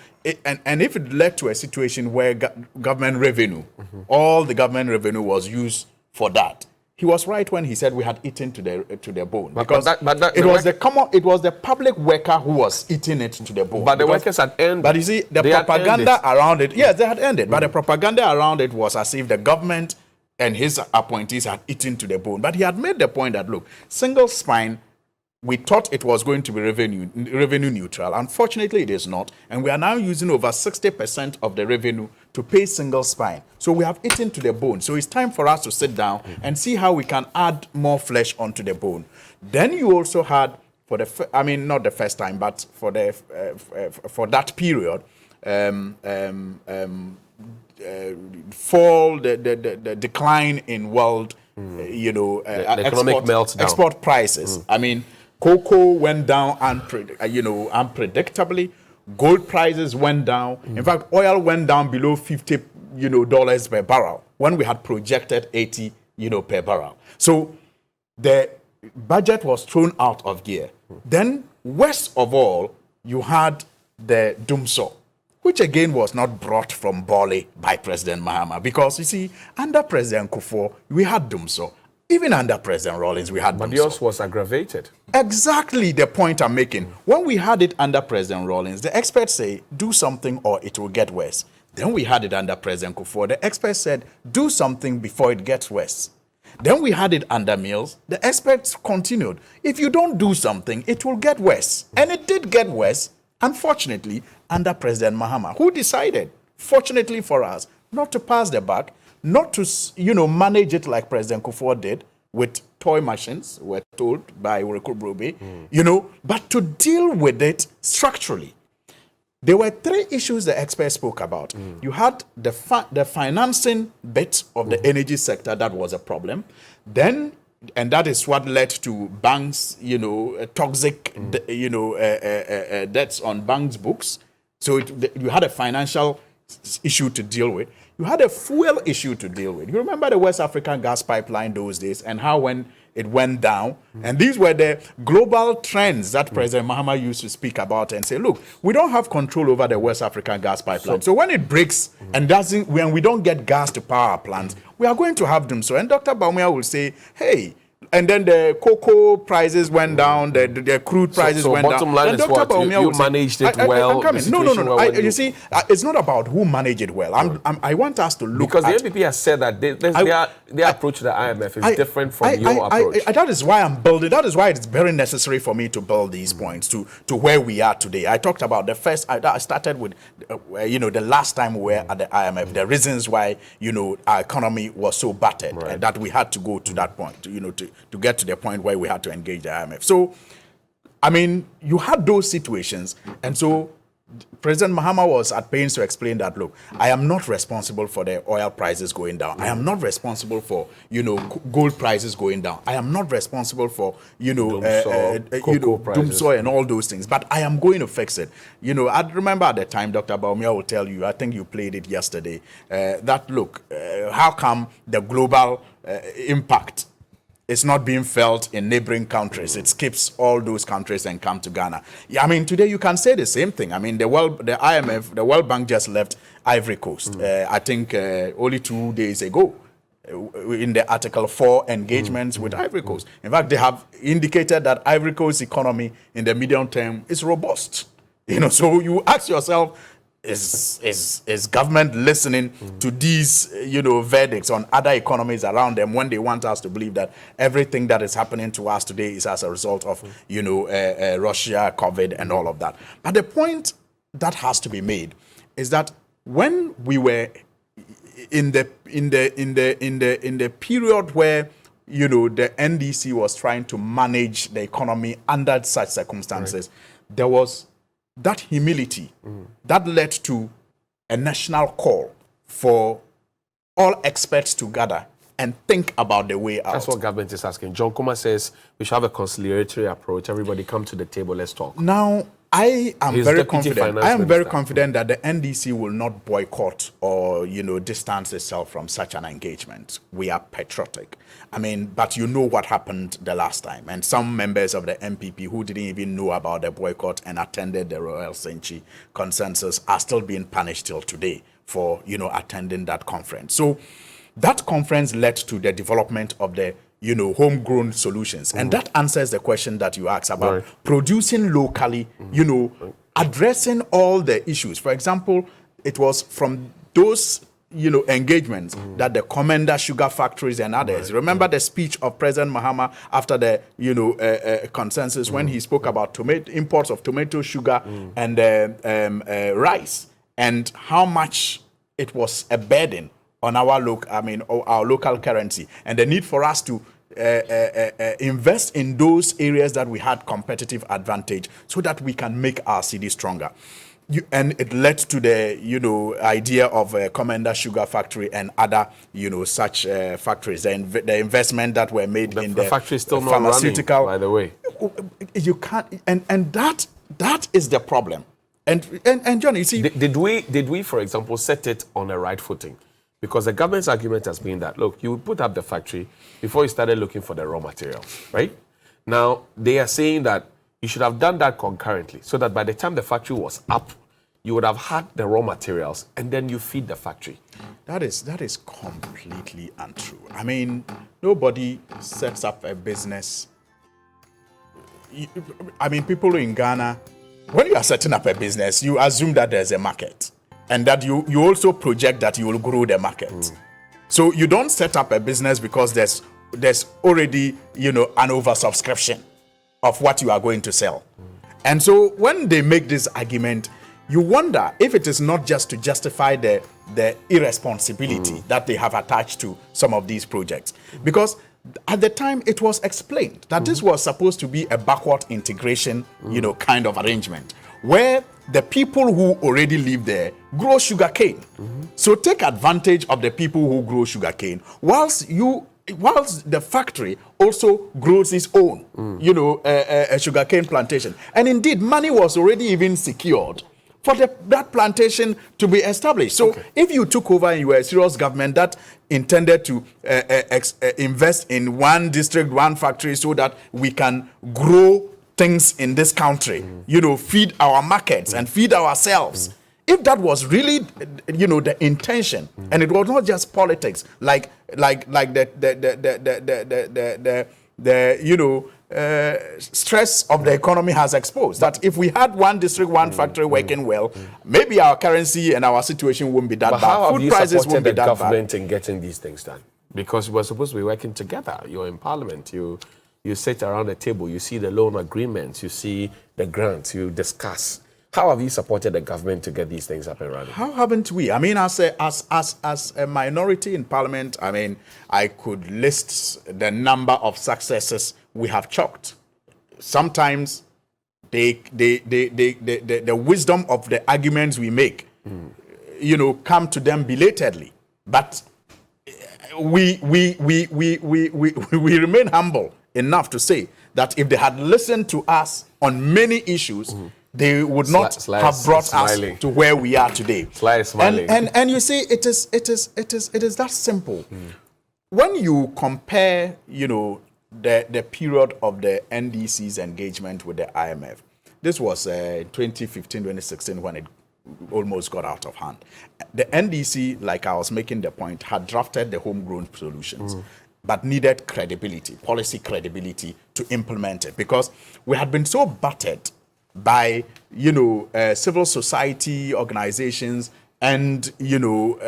and if it led to a situation where government revenue, all the government revenue was used for that, he was right when he said we had eaten to the bone, because it was the public worker who was eating it to the bone. But the workers had ended. But you see, the propaganda around it, yes, they had ended. But the propaganda around it was as if the government and his appointees had eaten to the bone. But he had made the point that, look, single spine, we thought it was going to be revenue neutral. Unfortunately, it is not. And we are now using over 60% of the revenue to pay single spine. So we have eaten to the bone. So it's time for us to sit down and see how we can add more flesh onto the bone. Then you also had, for the, not the first time, but for the for that period, fall, the decline in world, economic meltdown, export prices. Cocoa went down unpredictably. Gold prices went down. In fact, oil went down below $50 dollars per barrel when we had projected 80 per barrel. So the budget was thrown out of gear. Then, worst of all, you had the Dumso, which again was not brought from Bali by President Mahama, because you see, under President Kufuor, we had Dumso. Even under President Rawlings, we had Dumso. But yours was aggravated. Exactly the point I'm making. When we had it under President Rawlings, the experts say, do something or it will get worse. Then we had it under President Kufuor. The experts said, do something before it gets worse. Then we had it under Mills. The experts continued, if you don't do something, it will get worse. And it did get worse, unfortunately, under President Mahama, who decided, fortunately for us, not to pass the buck, not to, manage it like President Kufuor did with toy machines, we're told by Ureku Brobe, but to deal with it structurally. There were three issues the experts spoke about. You had the financing bit of the energy sector that was a problem. Then, and that is what led to banks, toxic, debts on banks' books. So you had a financial issue to deal with. You had a fuel issue to deal with. You remember the West African gas pipeline those days and how when it went down. And these were the global trends that President Mahama used to speak about and say, look, we don't have control over the West African gas pipeline. So when it breaks and when we don't get gas to power our plants, we are going to have them. So, and Dr. Baumia will say, hey, and then the cocoa prices went down, the crude prices went down. So bottom line is what? You managed it well. No. You see, it's not about who managed it well. I want us to look at... Because the NPP has said that their approach to the IMF is different from your approach. That is why I'm building. That is why it's very necessary for me to build these points to where we are today. I talked about the first... I started with, the last time we were at the IMF, the reasons why, our economy was so battered and that we had to go to that point, to get to the point where we had to engage the IMF. So I mean, you had those situations, and so President Mahama was at pains to explain that, look, I am not responsible for the oil prices going down. I am not responsible for, gold prices going down. I am not responsible for, doom soil and all those things. But I am going to fix it. I remember at the time, Dr. Baumia will tell you, I think you played it yesterday, that, look, how come the global impact it's not being felt in neighboring countries. It skips all those countries and come to Ghana. Yeah, I mean, today you can say the same thing. I mean, the IMF, the World Bank just left Ivory Coast, I think only 2 days ago, in the Article 4 engagements with Ivory Coast. In fact, they have indicated that Ivory Coast economy in the medium term is robust. So you ask yourself, is government listening to these verdicts on other economies around them when they want us to believe that everything that is happening to us today is as a result of Russia, COVID, and all of that? But the point that has to be made is that when we were in the period where the NDC was trying to manage the economy under such circumstances, there was that humility that led to a national call for all experts to gather and think about the way out. That's what government is asking. John Kuma says we should have a conciliatory approach. Everybody come to the table, let's talk. Now, I am very confident. I am very confident that the NDC will not boycott or, distance itself from such an engagement. We are patriotic. I mean, but you know what happened the last time. And some members of the MPP who didn't even know about the boycott and attended the Royal Senchi consensus are still being punished till today for, attending that conference. So that conference led to the development of the homegrown solutions. And that answers the question that you asked about producing locally, addressing all the issues. For example, it was from those, engagements that the Commander Sugar Factories and others. Remember the speech of President Mahama after the, consensus when he spoke about imports of tomato, sugar, and rice, and how much it was a burden on our local currency, and the need for us to invest in those areas that we had competitive advantage so that we can make our city stronger. And it led to the, idea of a Commander Sugar Factory and other, such factories. And the investment that were made in the factory is still pharmaceutical. Not running, by the way. You can't, and that is the problem. And John, you see, did we, for example, set it on a right footing? Because the government's argument has been that, look, you put up the factory before you started looking for the raw materials, right? Now, they are saying that you should have done that concurrently so that by the time the factory was up, you would have had the raw materials and then you feed the factory. That is completely untrue. I mean, nobody sets up a business. I mean, people in Ghana, when you are setting up a business, you assume that there's a market. And that you also project that you will grow the market. So you don't set up a business because there's already, an oversubscription of what you are going to sell. And so when they make this argument, you wonder if it is not just to justify the irresponsibility that they have attached to some of these projects. Because at the time it was explained that this was supposed to be a backward integration, kind of arrangement where the people who already live there grow sugarcane. So take advantage of the people who grow sugarcane whilst the factory also grows its own, a sugarcane plantation. And indeed, money was already even secured for that plantation to be established. So if you took over and you were a serious government that intended to invest in one district, one factory so that we can grow things in this country, feed our markets and feed ourselves. If that was really, the intention, and it was not just politics, like the stress of the economy has exposed, that if we had one district, one factory working well, maybe our currency and our situation wouldn't be that bad. How have you supported the government in getting these things done? Because we're supposed to be working together. You're in Parliament. You sit around the table, you see the loan agreements, you see the grants, you discuss. How have you supported the government to get these things up and running? How haven't we? I mean, as a minority in Parliament, I mean, I could list the number of successes we have chalked. Sometimes the wisdom of the arguments we make, come to them belatedly. But we remain humble enough to say that if they had listened to us on many issues, they would not have brought us to where we are today. And you see, it is that simple. When you compare, the period of the NDC's engagement with the IMF, this was 2015, 2016 when it almost got out of hand. The NDC, like I was making the point, had drafted the homegrown solutions, but needed credibility, policy credibility to implement it, because we had been so battered by, civil society organizations and, the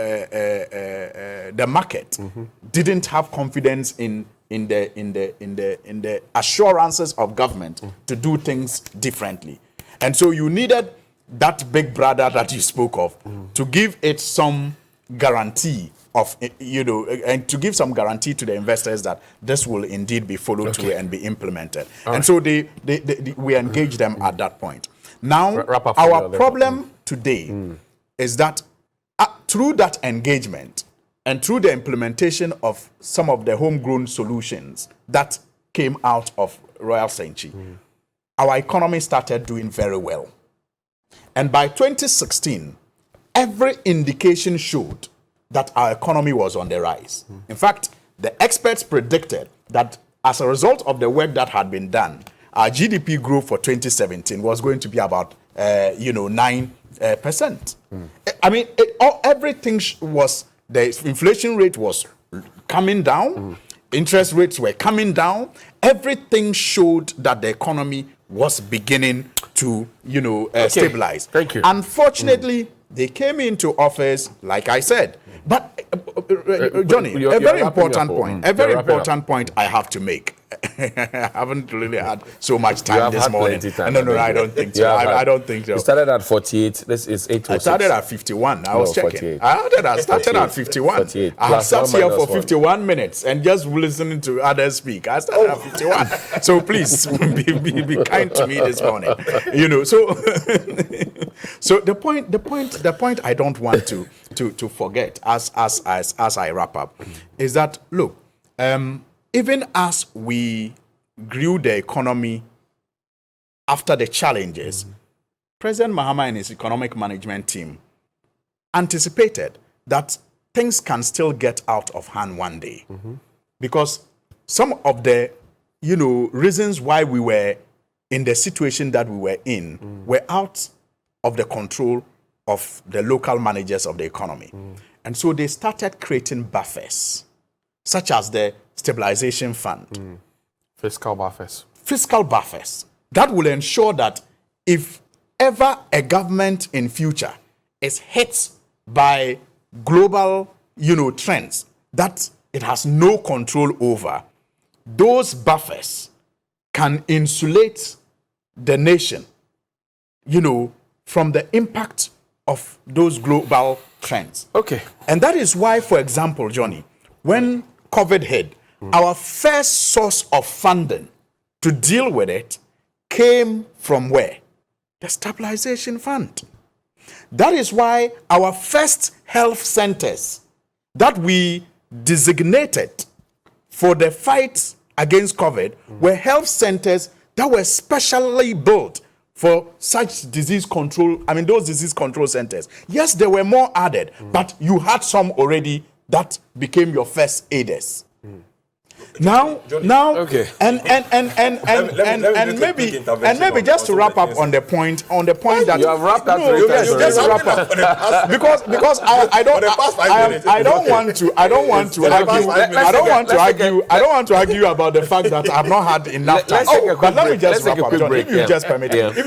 market didn't have confidence in the assurances of government to do things differently. And so you needed that big brother that you spoke of to give it some guarantee of, and to give some guarantee to the investors that this will indeed be followed through and be implemented. And so we engage them at that point. Now, our problem today is that through that engagement and through the implementation of some of the homegrown solutions that came out of Royal Senchi, our economy started doing very well. And by 2016, every indication showed that our economy was on the rise. In fact, the experts predicted that as a result of the work that had been done, our GDP growth for 2017 was going to be about 9%. I mean, everything was, the inflation rate was coming down, interest rates were coming down. Everything showed that the economy was beginning to, stabilize. Thank you. Unfortunately, they came into office, like I said. But, Johnny, a very important point I have to make. I haven't really had so much time this morning. No, I don't think so. I don't think so. You started at 48. This is 8. I started at 51. I was checking. I started at 51. 48. I sat here for 51 minutes and just listening to others speak. I started at 51. So please be kind to me this morning. So the point I don't want to forget as I wrap up is that, look, even as we grew the economy after the challenges, President Mahama and his economic management team anticipated that things can still get out of hand one day. Because some of the, reasons why we were in the situation that we were in were out of the control of the local managers of the economy. And so they started creating buffers, such as the stabilization fund. Fiscal buffers. Fiscal buffers that will ensure that if ever a government in future is hit by global, trends that it has no control over, those buffers can insulate the nation, from the impact of those global trends. Okay. And that is why, for example, Johnny, when COVID hit, our first source of funding to deal with it came from where? The stabilization fund. That is why our first health centers that we designated for the fight against COVID were health centers that were specially built for such disease control. I mean, those disease control centers. Yes, there were more added, but you had some already that became your first aiders. Now, okay. and maybe just to wrap up on the point that you have wrapped up. Just to wrap up because I don't want to argue about the fact that I've not had enough time. But let me just wrap up, John, if you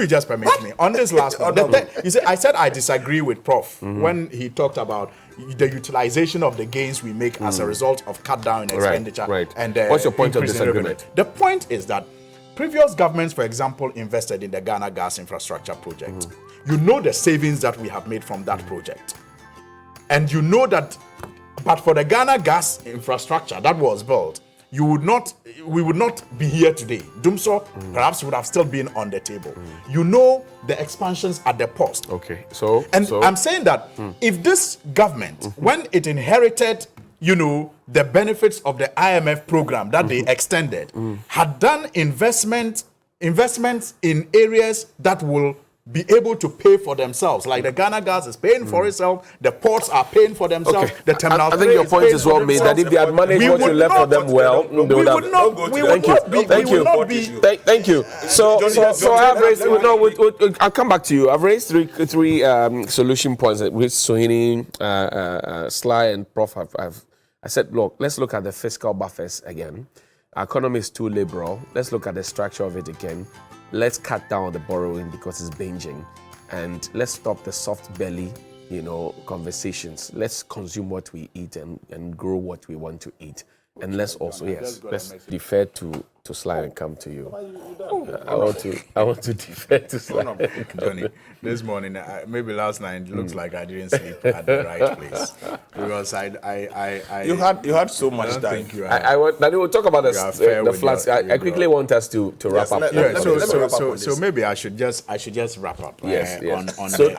just permit me on this last one. You see, I said I disagree with Prof when he talked about the utilization of the gains we make as a result of cut down in expenditure. And what's your point of disagreement? The point is that previous governments, for example, invested in the Ghana gas infrastructure project. You know the savings that we have made from that project. And you know that, but for the Ghana gas infrastructure that was built, we would not be here today. Dumso perhaps would have still been on the table. You know the expansions at the post. Okay, I'm saying that if this government, when it inherited, the benefits of the IMF program that they extended, had done investments in areas that will be able to pay for themselves, like the Ghana Gas is paying for itself, the ports are paying for themselves, the terminal. I think your point is well made, that if they had managed what you left for them well, they would have. Thank you. So I've raised. I'll come back to you. I've raised three solution points which Sohini, Sly, and Prof I said, look, let's look at the fiscal buffers again. Our economy is too liberal. Let's look at the structure of it again. Let's cut down on the borrowing because it's binging, and let's stop the soft belly, conversations. Let's consume what we eat and grow what we want to eat. And let's also, let's defer to Sly and come to you. I want to defer to Sly. Tony, this morning, maybe last night, it looks like I didn't sleep at the right place because you had so much time. We'll talk about the floods. I quickly want us to wrap up. So maybe I should just wrap up. Yes. So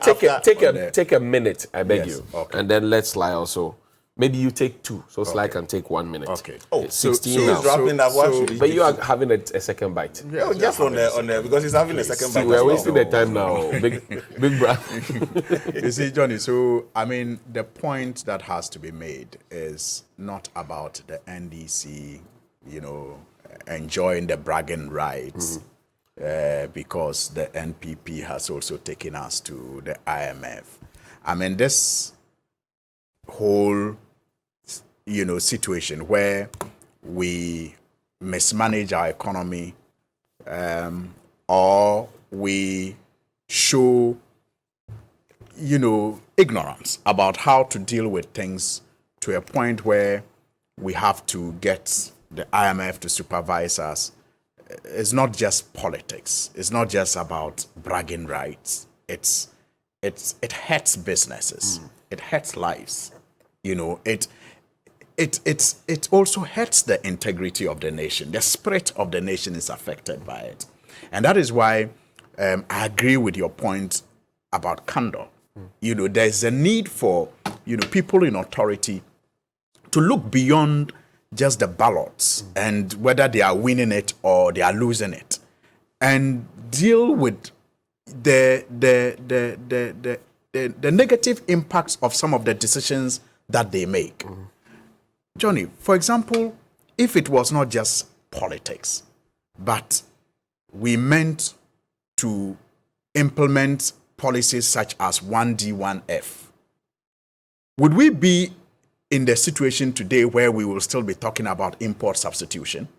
take a minute, I beg you, and then let Sly also. Maybe you take 2, so Sly can take 1 minute. Okay. It's 16 now. But you are having a second bite. Yeah, just on there because he's having a second bite. We're wasting the time now. Big brother. You see, Johnny, so, the point that has to be made is not about the NDC, enjoying the bragging rights because the NPP has also taken us to the IMF. This whole situation where we mismanage our economy or we show ignorance about how to deal with things to a point where we have to get the IMF to supervise us. It's not just politics. It's not just about bragging rights. It hurts businesses. It hurts lives. It also hurts the integrity of the nation. The spirit of the nation is affected by it. And that is why I agree with your point about candor. There's a need for, people in authority to look beyond just the ballots and whether they are winning it or they are losing it, and deal with the negative impacts of some of the decisions that they make. Johnny, for example, if it was not just politics, but we meant to implement policies such as 1D, 1F, would we be in the situation today where we will still be talking about import substitution?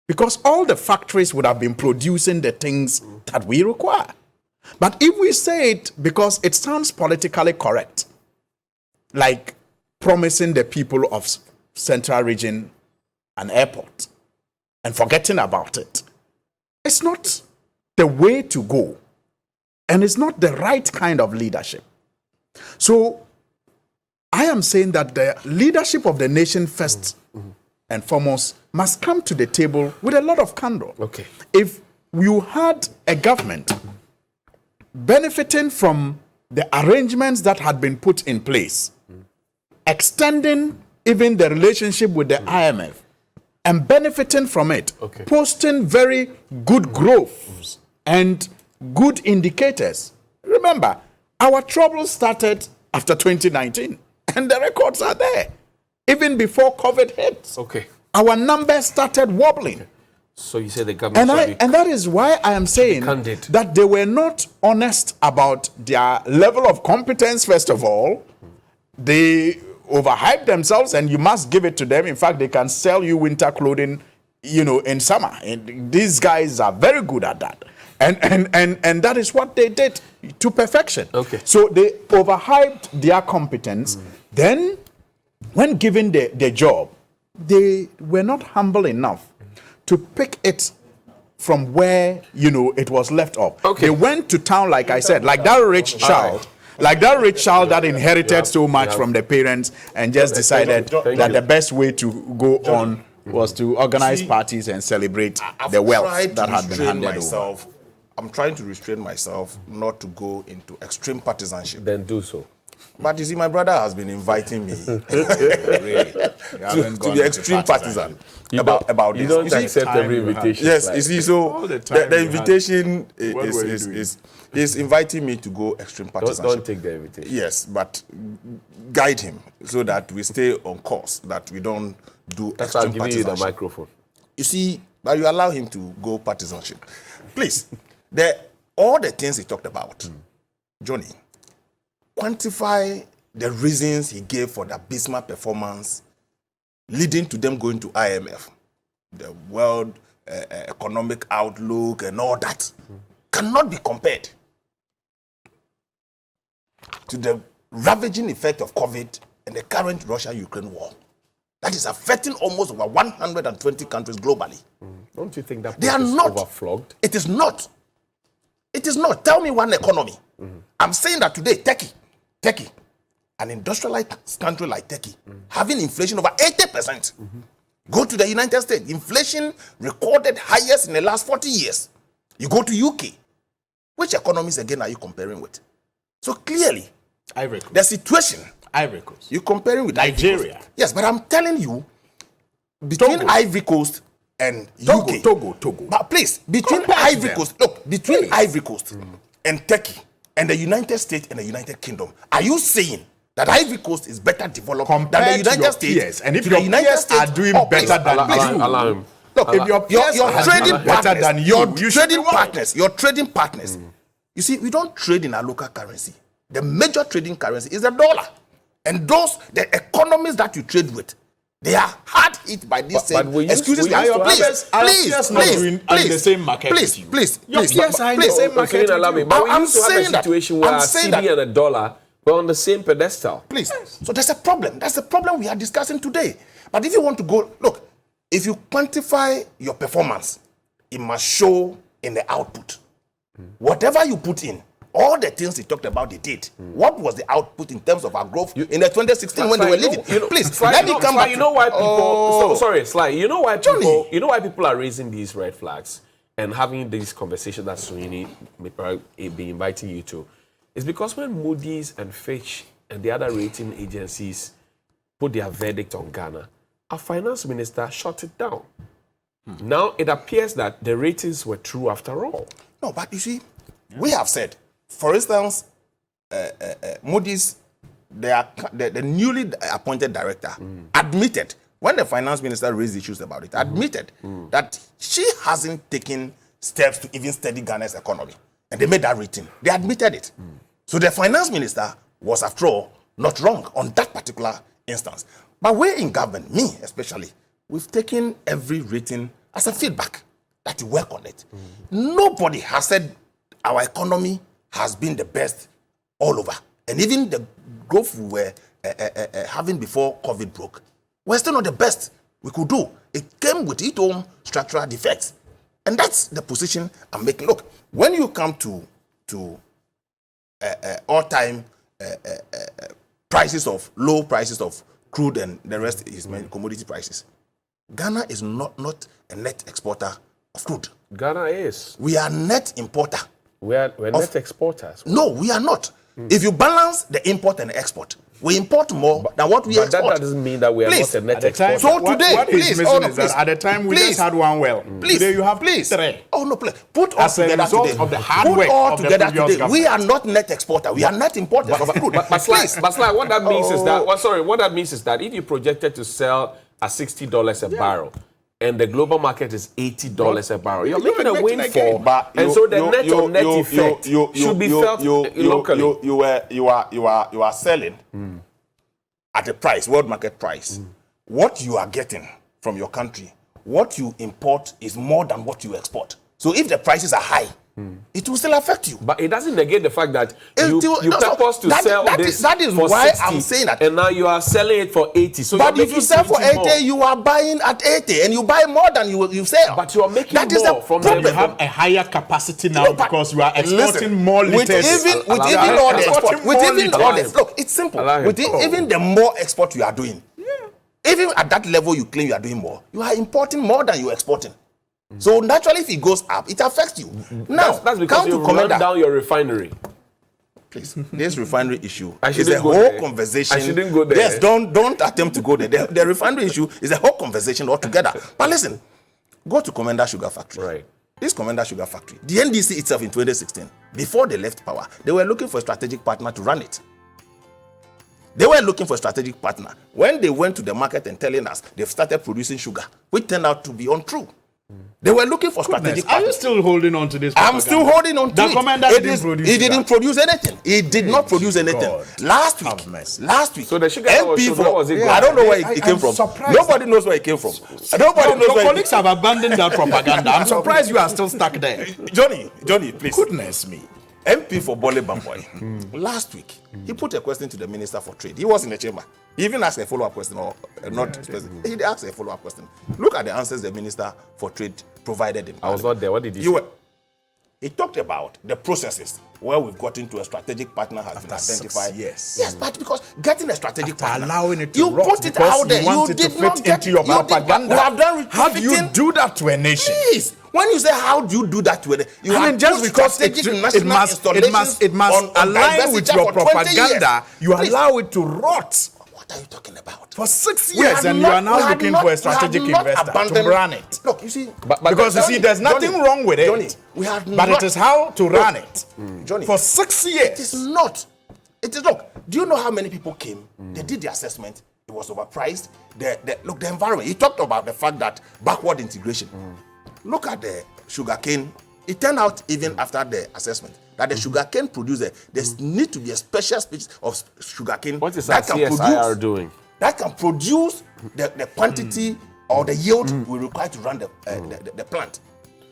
Because all the factories would have been producing the things that we require. But if we say it because it sounds politically correct, like promising the people of Central Region an airport and forgetting about it, it's not the way to go. And it's not the right kind of leadership. So I am saying that the leadership of the nation first and foremost must come to the table with a lot of candor. Okay. If you had a government benefiting from the arrangements that had been put in place, extending even the relationship with the IMF and benefiting from it, posting very good growth and good indicators. Remember, our troubles started after 2019 and the records are there. Even before COVID hit, our numbers started wobbling. So you say the government and that is why I am saying that they were not honest about their level of competence, first of all. They overhyped themselves, and you must give it to them. In fact, they can sell you winter clothing, in summer. And these guys are very good at that. And that is what they did to perfection. So they overhyped their competence. Then, when given the job, they were not humble enough to pick it from where, it was left off. They went to town, like I said, like that rich child. Like that rich child that inherited so much from the parents and just decided that the best way to go on was to organize parties and celebrate the wealth that had been handed over. I'm trying to restrain myself not to go into extreme partisanship. Then do so. But you see, my brother has been inviting me really, to be extreme partisan about this. You don't accept every invitation. Yes, you see, so the invitation is inviting me to go extreme partisanship. Don't take the invitation. Yes, but guide him so that we stay on course, that we don't do That's why I'm extreme giving you the partisanship. microphone. You see, but you allow him to go partisanship. Please, all the things he talked about, Johnny, quantify the reasons he gave for the abysmal performance leading to them going to IMF, the World Economic Outlook and all that, cannot be compared to the ravaging effect of COVID and the current Russia-Ukraine war. That is affecting almost over 120 countries globally. Don't you think that they are not overflogged? It is not. It is not. Tell me one economy. I'm saying that today, Turkey, an industrialized country like Turkey, having inflation over 80%. Go to the United States, inflation recorded highest in the last 40 years. You go to UK. Which economies again are you comparing with? So clearly, Ivory Coast. The situation. Ivory Coast. You're comparing with Nigeria. Yes, but I'm telling you, between Togo. Ivory Coast and UK. Togo. But please, between Ivory Coast, look, between Ivory Coast and Turkey and the United States and the United Kingdom, are you saying that Ivory Coast is better developed than the United States? Peers. And if your peers are doing better than you, look, if your trading better than your trading partners, you see, we don't trade in our local currency. The major trading currency is the dollar. And the economies that you trade with, they are hard hit by this same excuses. Please, the same market. Please. But we used to have a situation where CD and a dollar were on the same pedestal. Please. So there's a problem. That's the problem we are discussing today. But if you want to go, look, if you quantify your performance, it must show in the output. Whatever you put in, all the things he talked about, they did. What was the output in terms of our growth in the 2016 when they were leaving? Please, let me come back. You know why people? Sorry, Sly. You know why people? You know why people are raising these red flags and having this conversation that Sweeney may be inviting you to? It's because when Moody's and Fitch and the other rating agencies put their verdict on Ghana, our finance minister shut it down. Now it appears that the ratings were true after all. No, but you see, we have said. For instance, Moody's, the newly appointed director, admitted, when the finance minister raised issues about it, admitted that she hasn't taken steps to even steady Ghana's economy. And they made that rating. They admitted it. So the finance minister was, after all, not wrong on that particular instance. But we in government, me especially, we've taken every rating as a feedback that you work on it. Nobody has said our economy has been the best all over. And even the growth we were having before COVID broke, we're still not the best we could do. It came with its own structural defects. And that's the position I'm making. Look, when you come to all-time low prices of crude and the rest is commodity prices, Ghana is not a net exporter of crude. Ghana is. We are net importer. We're net exporters. No, we are not. If you balance the import and the export, we import more than what we export. But that doesn't mean that we are not a net exporter. So today, what is missing is that at the time we just had one well. Today you have three. Oh no, please. Put all together today. Of the hard work of the previous government. We are not net exporter. We are net importers of crude. But what that means is that. What that means is that if you projected to sell at $60 a barrel, and the global market is $80 a barrel, you're making a windfall, and so the net effect should be felt locally. You are selling at a price, world market price. What you are getting from your country, what you import is more than what you export. So if the prices are high, it will still affect you. But it doesn't negate the fact that you purpose to sell this that is for why 60, I'm saying that. And now you are selling it for 80. So but if you sell for 80, you are buying at 80, and you buy more than you sell. But you are making that more from them. You have a higher capacity now because you are exporting more liters. With even all the export, look, it's simple. Even the more export you are doing, Even at that level you claim you are doing more, you are importing more than you are exporting. So naturally, if it goes up, it affects you. Now, that's because you run down your refinery. Please, this refinery issue is a whole conversation. I shouldn't go there. Yes, don't attempt to go there. The refinery issue is a whole conversation altogether. But listen, go to Commander Sugar Factory. Right. This Commander Sugar Factory, the NDC itself in 2016, before they left power, they were looking for a strategic partner to run it. They were looking for a strategic partner. When they went to the market and telling us they've started producing sugar, which turned out to be untrue. They were looking for strategic partners. Are you still holding on to this? I'm still holding on to it. The commander he didn't produce anything. He did not produce anything. God. Last week. So the sugar was it? I don't know where it came from. Surprised. Nobody knows where it came from. Nobody knows Your where colleagues have abandoned that propaganda. I'm surprised you are still stuck there. Johnny, please. Goodness me. MP for Bole Bamboy, last week, he put a question to the Minister for Trade. He was in the chamber. He even asked a follow-up question, or not. He asked a follow-up question. Look at the answers the Minister for Trade provided him. I was not there. What did he say? He talked about the processes where we've gotten to a strategic partner has been identified. Yes, but because getting a strategic partner, allowing it to you rot put it out there. You did not fit into your propaganda. How do you do that to a nation? Please, when you say how do you do that to it, you I mean, just because it must align with your propaganda, you allow it to rot. What are you talking about? For 6 years, and you are now looking for a strategic investor to run it. Look, you see, because you see, there's nothing wrong with it. Johnny, but it is how to run it. Johnny, for 6 years. It is not. It is. Look, do you know how many people came? They did the assessment. It was overpriced. Look, the environment. He talked about the fact that backward integration. Look at the sugarcane. It turned out even after the assessment that the sugarcane producer, there need to be a special species of sugarcane what is that CSIR doing? That can produce the quantity or the yield we require to run the plant.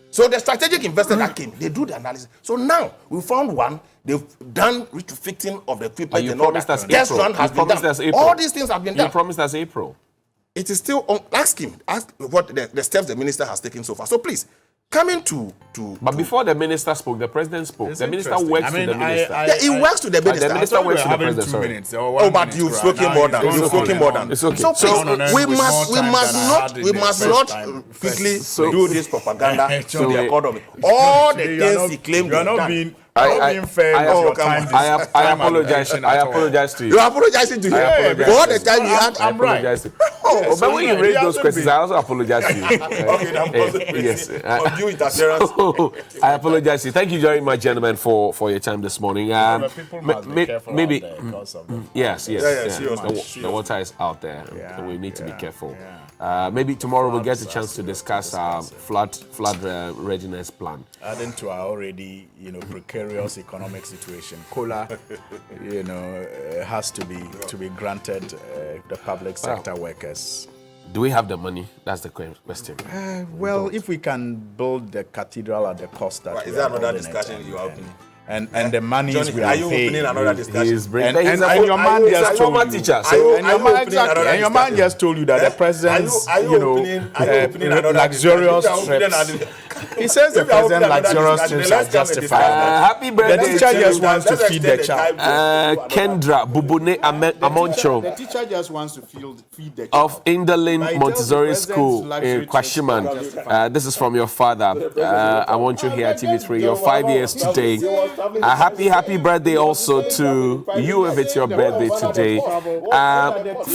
So the strategic investor that came, they do the analysis. So now we found one. They've done retrofitting of the equipment and all that. Test run has been done. All these things have been done. You promised us April. It is still on. Ask what the steps the minister has taken so far. So please. Coming But before the minister spoke, the president spoke. The minister works to the minister. He works to the minister. The minister works to the president. Oh, but you've spoken more than. You've spoken more than. It's okay. So please, we must not quickly do this propaganda to the accord of it. All the things he claimed I apologize to you. You're apologizing to him for all the time you had. I apologize to you. But when you raise those questions, I also apologize to you. Yes. Interference. I apologize to you. Thank you very much, gentlemen, for your time this morning. Maybe. Yes. The water is out there. So we need to be careful. Maybe tomorrow we'll get a chance to discuss our flood readiness plan. Adding to our already, precarious economic situation, COLA, has to be granted the public sector workers. Do we have the money? That's the question. Well, if we can build the cathedral at the cost that is that another discussion you are opening? And the money is we are are you paying. opening another discussion? And your man just told you. Teacher. And your man just told you that the president's, luxurious trips. He says the president's luxurious trips are justified. Happy birthday. The teacher just wants to feed the child. Kendra Bubune Amoncho. The teacher just wants to feed the child. Of Indolin Montessori School in Kwashiman. This is from your father. I want you here at TV3. You're 5 years today. Happy birthday also to you if it's your birthday today.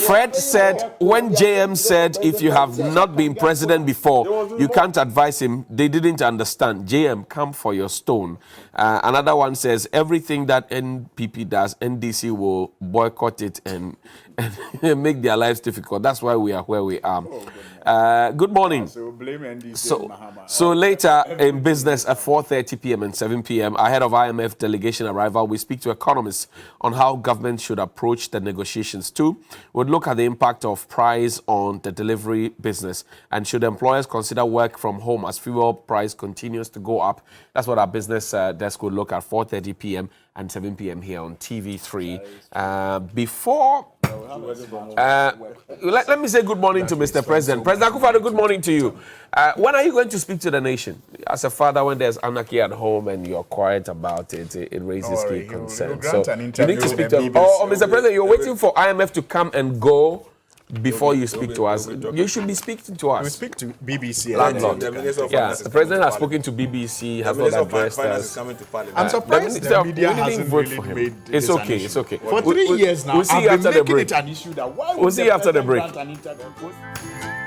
Fred said, when JM said, if you have not been president before, you can't advise him. They didn't understand. JM, come for your stone. Another one says, everything that NPP does, NDC will boycott it and make their lives difficult. That's why we are where we are. Good morning. So later in business at 4:30 p.m. and 7 p.m. ahead of IMF delegation arrival, we speak to economists on how government should approach the negotiations too. We'll look at the impact of price on the delivery business and should employers consider work from home as fuel price continues to go up. That's what our business desk will look at 4:30 p.m. and 7 p.m. here on TV3. Let me say good morning to Mr. President. President Akufo-Addo, good morning to you. When are you going to speak to the nation? As a father, when there's anarchy at home and you're quiet about it, it raises key concerns. So you need to speak to Mr. President, you're waiting for IMF to come and go before you speak to us. You should be speaking to us. We speak to BBC. Landlord. The Minister of Yeah, Finance the is president coming has to spoken to BBC, The has not Minister of addressed Finance is us. coming to Parliament. I'm surprised The the minister- media we didn't hasn't vote really for him. made It's this an okay, issue. it's okay. For 3 years now, We'll see I've you been after the making break. it an issue that why We'll would see the you after the president break. grant an interview?